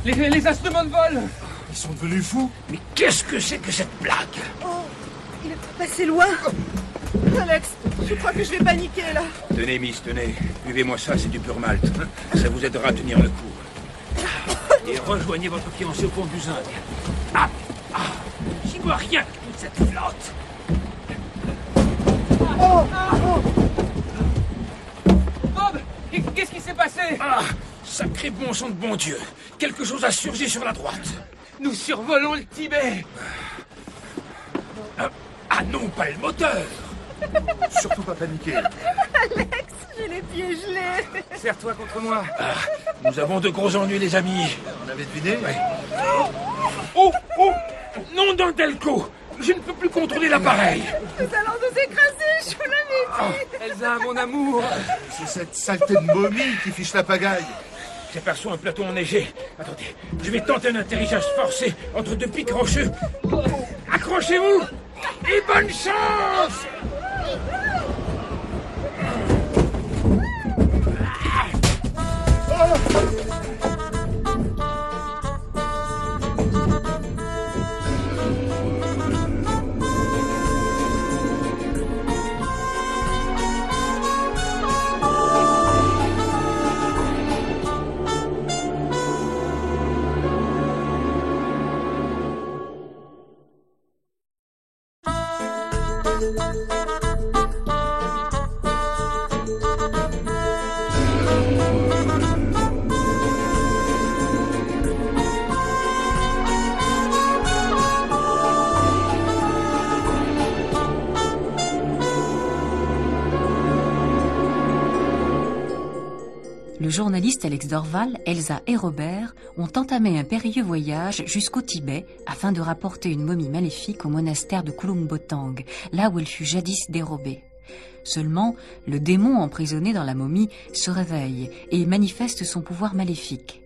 Les instruments de vol! Ils sont devenus fous. Mais qu'est-ce que c'est que cette blague? Oh, il est passé loin. Alex, je crois que je vais paniquer, là. Tenez, Miss, tenez. Buvez-moi ça, c'est du pur malt. Ça vous aidera à tenir le coup. Et rejoignez votre fiancé au pont du zinc. J'y vois rien que toute cette flotte. Bob, qu'est-ce qui s'est passé? Sacré bon sang de bon Dieu. Quelque chose a surgi sur la droite. Nous survolons le Tibet. Non, pas le moteur. Surtout pas paniquer. Alex, j'ai les pieds gelés. Serre-toi contre moi. Nous avons de gros ennuis, les amis. On avait deviné? Ouais. Oh! Non, d'un Delco. Je ne peux plus contrôler l'appareil. Nous allons nous écraser, je vous l'avais dit. Elsa, mon amour. C'est cette saleté de momie qui fiche la pagaille. J'aperçois un plateau enneigé. Attendez, je vais tenter un atterrissage forcé entre deux pics rocheux. Accrochez-vous et bonne chance! Le journaliste Alex Dorval, Elsa et Robert ont entamé un périlleux voyage jusqu'au Tibet afin de rapporter une momie maléfique au monastère de Kulung-Botang, là où elle fut jadis dérobée. Seulement, le démon emprisonné dans la momie se réveille et manifeste son pouvoir maléfique.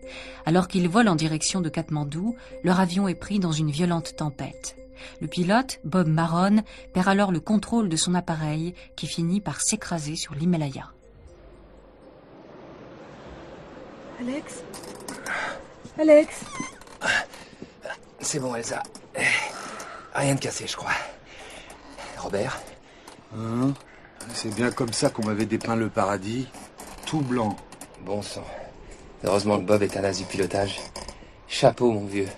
Alors qu'ils volent en direction de Katmandou, leur avion est pris dans une violente tempête. Le pilote, Bob Marron, perd alors le contrôle de son appareil qui finit par s'écraser sur l'Himalaya. Alex? C'est bon, Elsa. Rien de cassé, je crois. Robert? C'est bien comme ça qu'on m'avait dépeint le paradis. Tout blanc. Bon sang. Heureusement que Bob est un as du pilotage. Chapeau, mon vieux.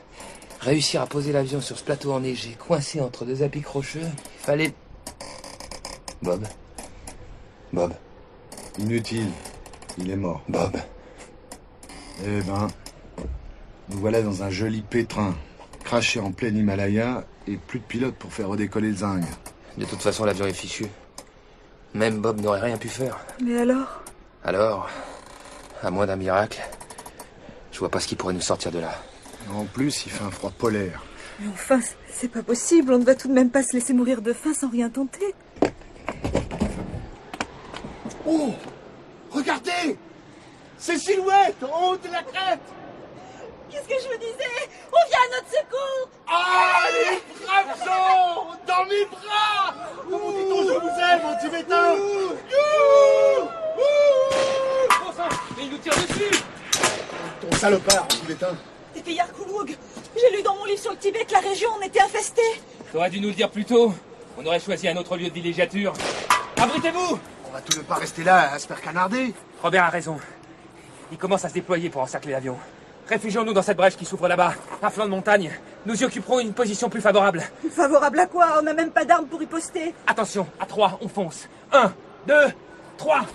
Réussir à poser l'avion sur ce plateau enneigé, coincé entre deux apics rocheux, il fallait... Bob? Inutile. Il est mort. Bob? Eh ben, nous voilà dans un joli pétrin, craché en plein Himalaya et plus de pilote pour faire redécoller le zinc. De toute façon, l'avion est fichu. Même Bob n'aurait rien pu faire. Mais alors? Alors, à moins d'un miracle, je vois pas ce qui pourrait nous sortir de là. En plus, il fait un froid polaire. Mais enfin, c'est pas possible. On ne va tout de même pas se laisser mourir de faim sans rien tenter. Oh! Regardez! Ces silhouettes en haut de la crête! Qu'est-ce que je vous disais? On vient à notre secours! Ah, les braves gens! Dans mes bras! Comment dit-on je vous aime en tibétain? Bon sang, mais il nous tire dessus! Ton salopard en tibétain. Des pillards Kouloug. J'ai lu dans mon livre sur le Tibet que la région en était infestée. T'aurais dû nous le dire plus tôt. On aurait choisi un autre lieu de villégiature. Abritez-vous! On va tout de pas rester là à se faire canarder. Robert a raison. Il commence à se déployer pour encercler l'avion. Réfugions-nous dans cette brèche qui s'ouvre là-bas, à flanc de montagne. Nous y occuperons une position plus favorable. Favorable à quoi? On n'a même pas d'armes pour y poster. Attention, à 3, on fonce. 1, 2, 3.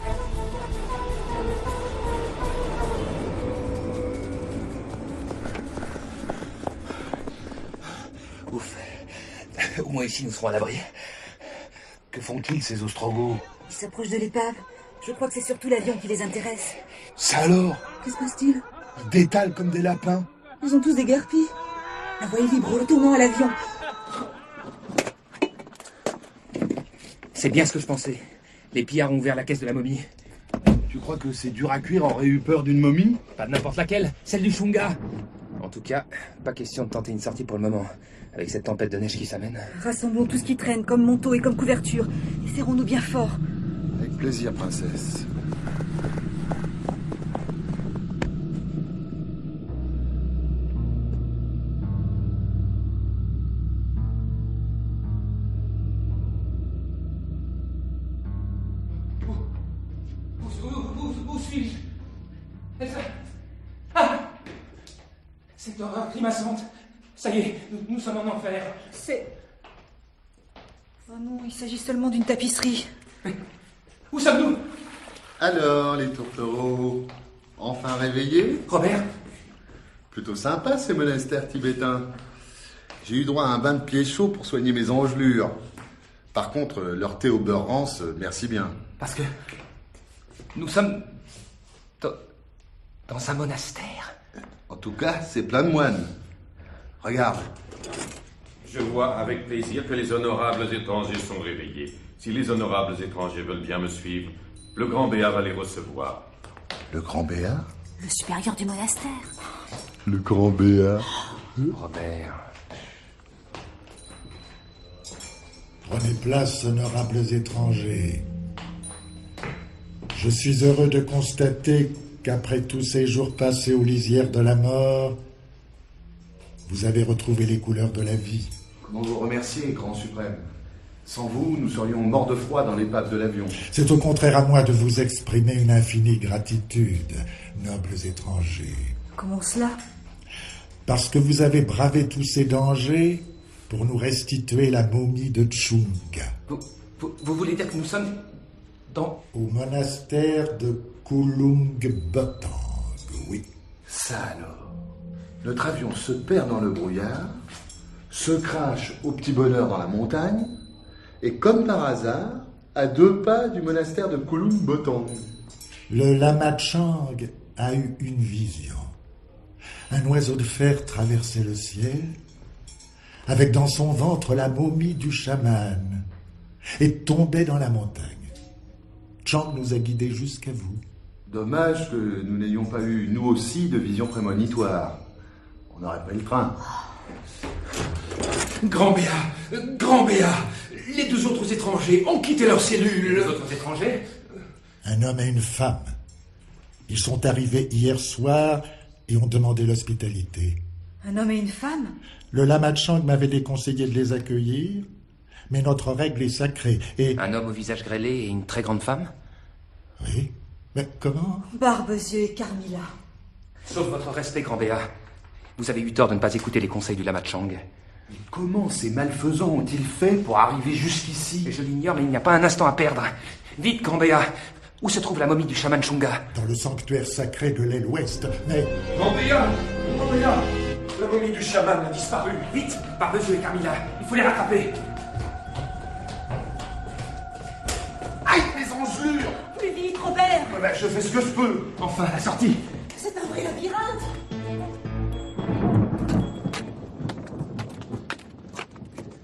Ouf. Au moins ici, nous serons à l'abri. Que font-ils, ces Ostrogoths? Ils s'approchent de l'épave. Je crois que c'est surtout l'avion qui les intéresse. Ça alors? Que se passe-t-il? Ils détalent comme des lapins. Ils ont tous des guerpilles. La voie est libre, retournons à l'avion. C'est bien ce que je pensais. Les pillards ont ouvert la caisse de la momie. Tu crois que ces durs à cuire auraient eu peur d'une momie? Pas de n'importe laquelle, celle du Shunga. En tout cas, pas question de tenter une sortie pour le moment, avec cette tempête de neige qui s'amène. Rassemblons tout ce qui traîne, comme manteau et comme couverture, et serrons-nous bien fort. Avec plaisir, princesse. Où suis-je? Ah! Cette horreur grimaçante. Ça y est, nous sommes en enfer. C'est... Oh non, il s'agit seulement d'une tapisserie. Mais où sommes-nous? Alors, les tourtereaux, enfin réveillés? Robert? Plutôt sympa, ces monastères tibétains. J'ai eu droit à un bain de pieds chauds pour soigner mes engelures. Par contre, leur thé au beurre rance, merci bien. Parce que nous sommes dans un monastère. En tout cas, c'est plein de moines. Regarde. Je vois avec plaisir que les honorables étrangers sont réveillés. Si les honorables étrangers veulent bien me suivre, le grand Béat va les recevoir. Le grand Béat? Le supérieur du monastère. Le grand Béat. Robert. Prenez place, honorables étrangers. Je suis heureux de constater qu'après tous ces jours passés aux lisières de la mort, vous avez retrouvé les couleurs de la vie. Comment vous remercier, grand suprême? Sans vous, nous serions morts de froid dans l'épave de l'avion. C'est au contraire à moi de vous exprimer une infinie gratitude, nobles étrangers. Comment cela? Parce que vous avez bravé tous ces dangers pour nous restituer la momie de Tchunga. Vous voulez dire que nous sommes au monastère de Kulung Botang, oui. Ça alors. Notre avion se perd dans le brouillard, se crache au petit bonheur dans la montagne, et comme par hasard, à 2 pas du monastère de Kulung Botang. Le lama Chang a eu une vision. Un oiseau de fer traversait le ciel, avec dans son ventre la momie du chaman, et tombait dans la montagne. Chang nous a guidés jusqu'à vous. Dommage que nous n'ayons pas eu, nous aussi, de vision prémonitoire. On n'aurait pas eu le train. Grand Béat, les 2 autres étrangers ont quitté leur cellule. Les autres étrangers? Un homme et une femme. Ils sont arrivés hier soir et ont demandé l'hospitalité. Un homme et une femme? Le lama Chang m'avait déconseillé de les accueillir, mais notre règle est sacrée et... Un homme au visage grêlé et une très grande femme? Oui. Mais comment? Barbezieux et Carmilla. Sauf votre respect, grand Béat. Vous avez eu tort de ne pas écouter les conseils du lama Chang. Mais comment ces malfaisants ont-ils fait pour arriver jusqu'ici? Je l'ignore, mais il n'y a pas un instant à perdre. Vite, grand Béat, où se trouve la momie du chaman Shunga? Dans le sanctuaire sacré de l'aile ouest, mais... Grand Béat, la momie du chaman a disparu. Vite, Barbezieux et Carmilla, il faut les rattraper. Aïe! je fais ce que je peux. Enfin, la sortie. C'est un vrai labyrinthe.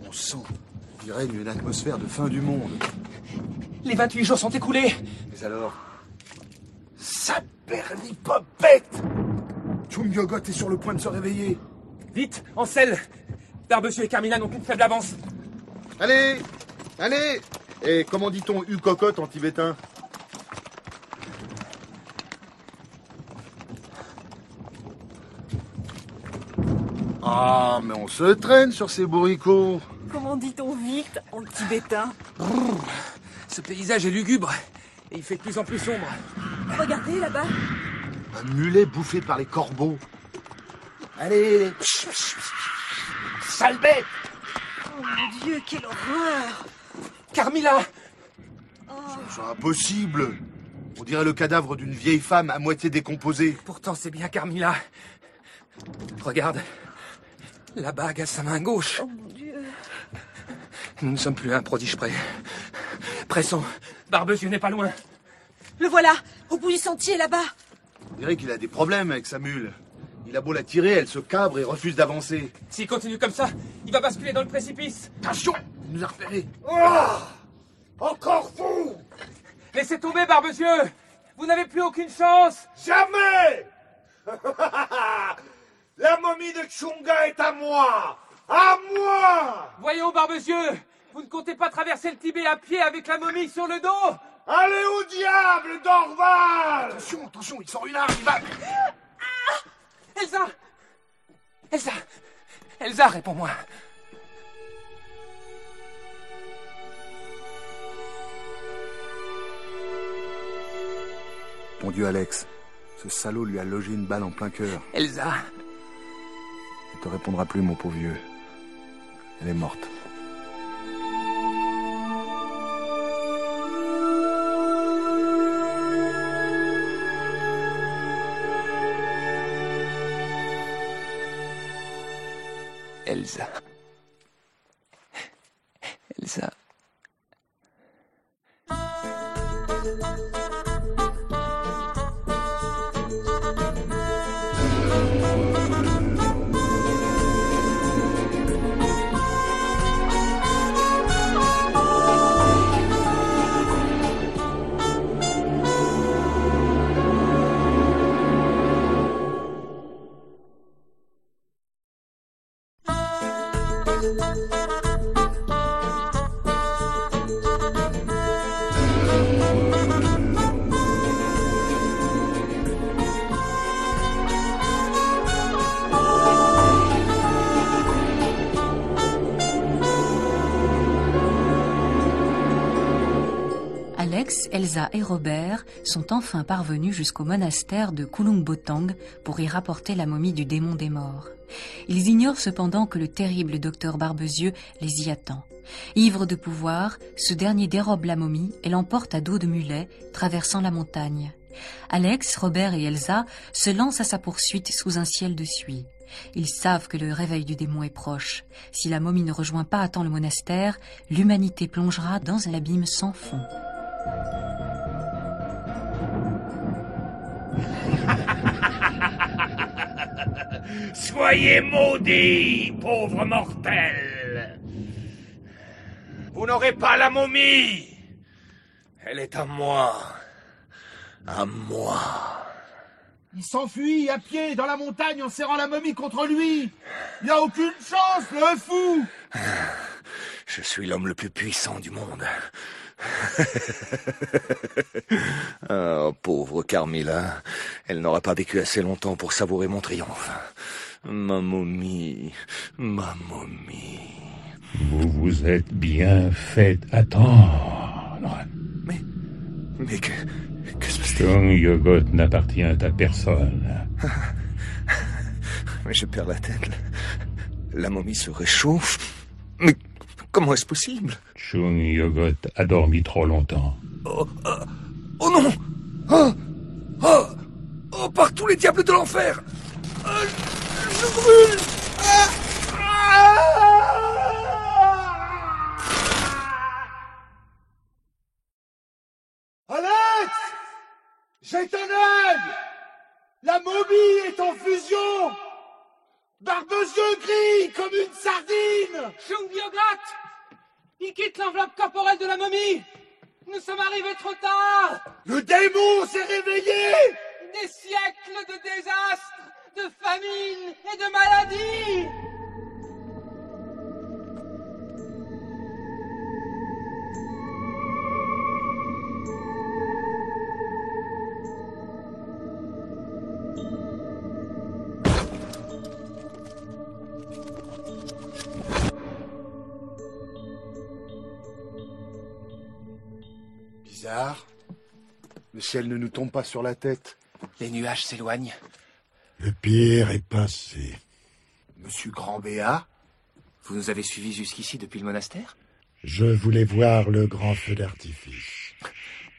On sent, il règne une atmosphère de fin du monde. Les 28 jours sont écoulés. Mais alors? Saperlipopette! Chung Yogot est sur le point de se réveiller. Vite, en selle. Barbezieux et Carmilla n'ont qu'une faible avance. Allez! Allez! Et comment dit-on U-cocotte en tibétain? Ah, mais on se traîne sur ces bourricots. Comment dit-on vite en tibétain? Ce paysage est lugubre et il fait de plus en plus sombre. Regardez là-bas. Un mulet bouffé par les corbeaux. Allez! Sale bête! Oh mon Dieu, quelle horreur! Carmilla! C'est impossible. On dirait le cadavre d'une vieille femme à moitié décomposée. Pourtant, c'est bien Carmilla. Regarde. La bague à sa main gauche. Oh mon Dieu. Nous ne sommes plus à un prodige près. Pressons. Barbezieux n'est pas loin. Le voilà, au bout du sentier là-bas. On dirait qu'il a des problèmes avec sa mule. Il a beau la tirer, elle se cabre et refuse d'avancer. S'il continue comme ça, il va basculer dans le précipice. Attention! Il nous a repérés. Oh! Encore vous! Laissez tomber, Barbezieux! Vous n'avez plus aucune chance! Jamais! La momie de Chunga est à moi! À moi! Voyons, Barbezieux! Vous ne comptez pas traverser le Tibet à pied avec la momie sur le dos? Allez au diable, Dorval! Attention, attention, il sort une arme, il va... Elsa! Elsa! Elsa, réponds-moi! Mon Dieu, Alex, ce salaud lui a logé une balle en plein cœur. Elsa! Il te répondra plus, mon pauvre vieux. Elle est morte. Elsa. Elsa. Alex, Elsa et Robert sont enfin parvenus jusqu'au monastère de Kulung Botang pour y rapporter la momie du démon des morts. Ils ignorent cependant que le terrible docteur Barbezieux les y attend. Ivre de pouvoir, ce dernier dérobe la momie et l'emporte à dos de mulet, traversant la montagne. Alex, Robert et Elsa se lancent à sa poursuite sous un ciel de suie. Ils savent que le réveil du démon est proche. Si la momie ne rejoint pas à temps le monastère, l'humanité plongera dans un abîme sans fond. Soyez maudits, pauvres mortels. Vous n'aurez pas la momie. Elle est à moi. À moi. Il s'enfuit à pied dans la montagne en serrant la momie contre lui. Il n'a aucune chance, le fou. Je suis l'homme le plus puissant du monde. Oh, pauvre Carmilla. Elle n'aura pas vécu assez longtemps pour savourer mon triomphe. Ma momie. Ma momie. Vous vous êtes bien fait attendre. Mais que se passe-t-il? Chung Yogot n'appartient à personne. Mais je perds la tête. La momie se réchauffe. Mais comment est-ce possible? Chung Yogot a dormi trop longtemps. Oh non! Oh, par tous les diables de l'enfer! Je brûle! Alex! est en fusion. Barbezieux grille comme une sardine. Chungyograt, il quitte l'enveloppe corporelle de la momie. Nous sommes arrivés trop tard. Le démon s'est réveillé. Des siècles de désastres, de famine et de maladies. Bizarre. Le ciel ne nous tombe pas sur la tête. Les nuages s'éloignent. Le pire est passé. Monsieur Grand-Béat, vous nous avez suivis jusqu'ici depuis le monastère? Je voulais voir le grand feu d'artifice.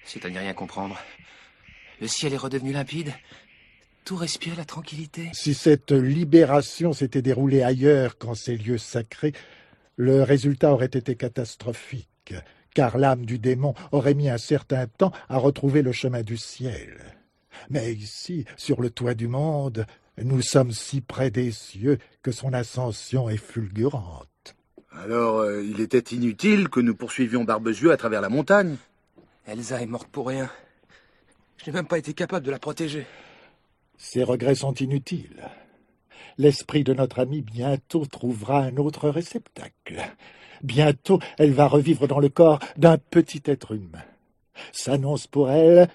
C'est à n'y rien comprendre. Le ciel est redevenu limpide. Tout respire la tranquillité. Si cette libération s'était déroulée ailleurs qu'en ces lieux sacrés, le résultat aurait été catastrophique, car l'âme du démon aurait mis un certain temps à retrouver le chemin du ciel. Mais ici, sur le toit du monde, nous sommes si près des cieux que son ascension est fulgurante. Alors, il était inutile que nous poursuivions Barbezieux à travers la montagne. Elsa est morte pour rien. Je n'ai même pas été capable de la protéger. Ces regrets sont inutiles. L'esprit de notre amie bientôt trouvera un autre réceptacle. Bientôt, elle va revivre dans le corps d'un petit être humain. S'annonce pour elle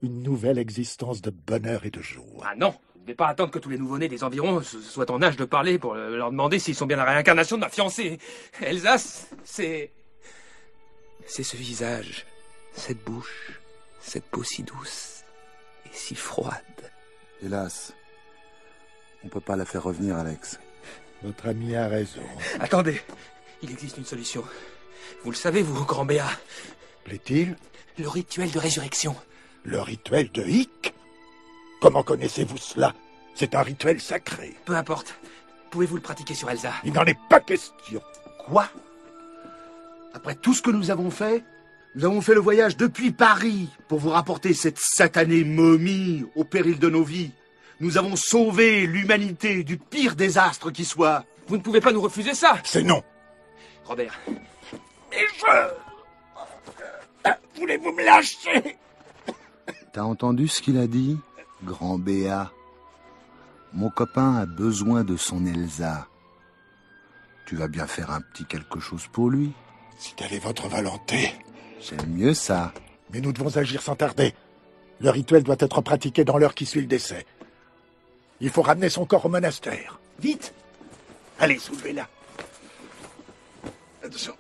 une nouvelle existence de bonheur et de joie. Ah non, vous ne devez pas attendre que tous les nouveau-nés des environs soient en âge de parler pour leur demander s'ils sont bien la réincarnation de ma fiancée. Elsa, c'est ce visage, cette bouche, cette peau si douce et si froide. Hélas, on ne peut pas la faire revenir, Alex. Votre ami a raison. Attendez, il existe une solution. Vous le savez, vous, Grand-Béat. Plaît-il? Le rituel de résurrection. Le rituel de Hic? Comment connaissez-vous cela? C'est un rituel sacré. Peu importe. Pouvez-vous le pratiquer sur Elsa? Il n'en est pas question. Quoi? Après tout ce que nous avons fait le voyage depuis Paris pour vous rapporter cette satanée momie au péril de nos vies. Nous avons sauvé l'humanité du pire désastre qui soit. Vous ne pouvez pas nous refuser ça. C'est non. Robert. Et voulez-vous me lâcher? T'as entendu ce qu'il a dit, Grand-Béat? Mon copain a besoin de son Elsa. Tu vas bien faire un petit quelque chose pour lui. Si telle est votre volonté. J'aime mieux ça. Mais nous devons agir sans tarder. Le rituel doit être pratiqué dans l'heure qui suit le décès. Il faut ramener son corps au monastère. Vite! Allez, soulevez-la. Attention.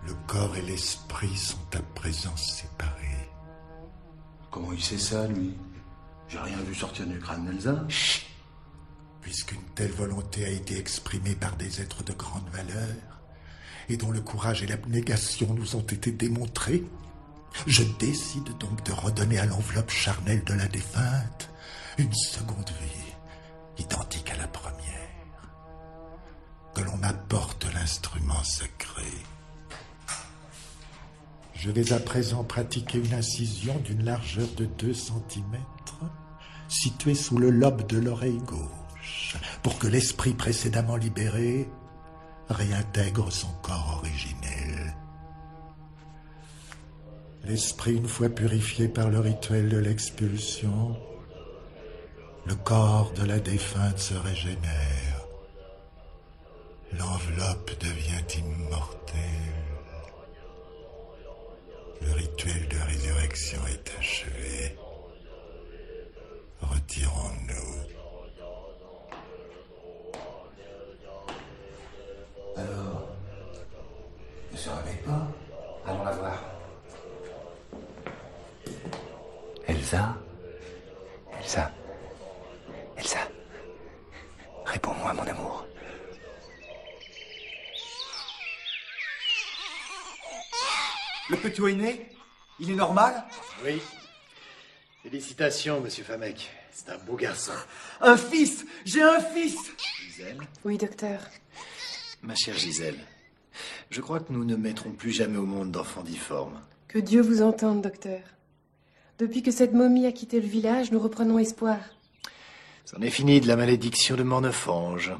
Le corps et l'esprit sont à présent séparés. Comment il sait ça, lui? J'ai rien vu sortir du crâne d'Elsa. Chut! Puisqu'une telle volonté a été exprimée par des êtres de grande valeur, et dont le courage et l'abnégation nous ont été démontrés, je décide donc de redonner à l'enveloppe charnelle de la défunte une seconde vie, identique à la première. Que l'on m'apporte l'instrument sacré. Je vais à présent pratiquer une incision d'une largeur de 2 cm, située sous le lobe de l'oreille gauche, pour que l'esprit précédemment libéré réintègre son corps originel. L'esprit, une fois purifié par le rituel de l'expulsion, le corps de la défunte se régénère. L'enveloppe devient immortelle. Le rituel de résurrection est achevé. Retirons-nous. Alors, ne se réveille pas. Allons la voir. Elsa? Elsa? Elsa? Réponds-moi, mon amour. Le petit Wayne, il est normal? Oui. Félicitations, monsieur Famek. C'est un beau garçon. Un fils! J'ai un fils! Gisèle? Oui, docteur. Ma chère Gisèle, je crois que nous ne mettrons plus jamais au monde d'enfants difformes. Que Dieu vous entende, docteur. Depuis que cette momie a quitté le village, nous reprenons espoir. C'en est fini de la malédiction de Mornefange.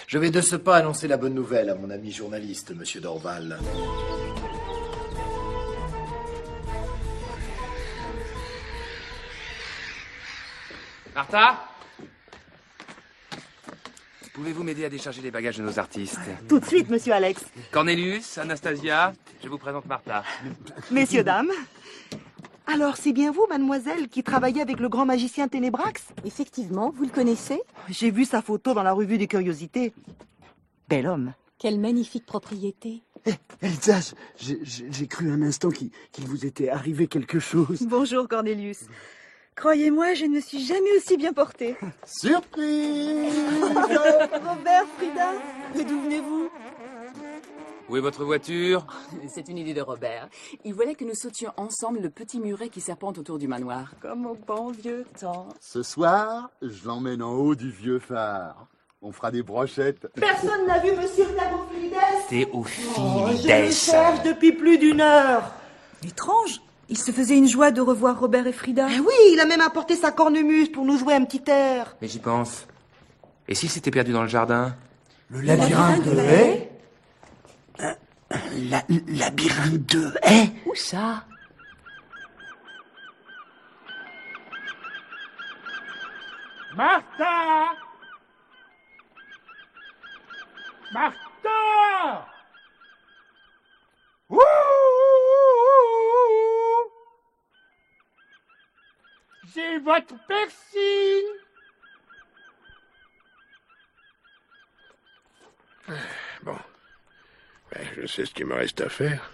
Je vais de ce pas annoncer la bonne nouvelle à mon ami journaliste, monsieur Dorval. Martha? Pouvez-vous m'aider à décharger les bagages de nos artistes? Tout de suite, monsieur Alex. Cornelius, Anastasia, je vous présente Martha. Messieurs, dames. Alors, c'est bien vous, mademoiselle, qui travaillez avec le grand magicien Ténébrax? Effectivement, vous le connaissez? J'ai vu sa photo dans la revue des curiosités. Bel homme. Quelle magnifique propriété. Elsa, j'ai cru un instant qu'il vous était arrivé quelque chose. Bonjour, Cornelius. Croyez-moi, je ne me suis jamais aussi bien portée. Surprise! Robert, Frida, mais d'où venez-vous? Où est votre voiture? C'est une idée de Robert. Il voulait que nous sautions ensemble le petit muret qui serpente autour du manoir. Comme au bon vieux temps. Ce soir, je l'emmène en haut du vieux phare. On fera des brochettes. Personne n'a vu monsieur Théophilides? Théophilides. Je le cherche depuis plus d'une heure. Étrange. Il se faisait une joie de revoir Robert et Frida. Ah oui, il a même apporté sa cornemuse pour nous jouer un petit air. Mais j'y pense. Et s'il s'était perdu dans le jardin? Le labyrinthe de haies? Labyrinthe de haies? Où ça? Martha! Martha! Ouh! J'ai votre persil! Bon. Ben, je sais ce qu'il me reste à faire.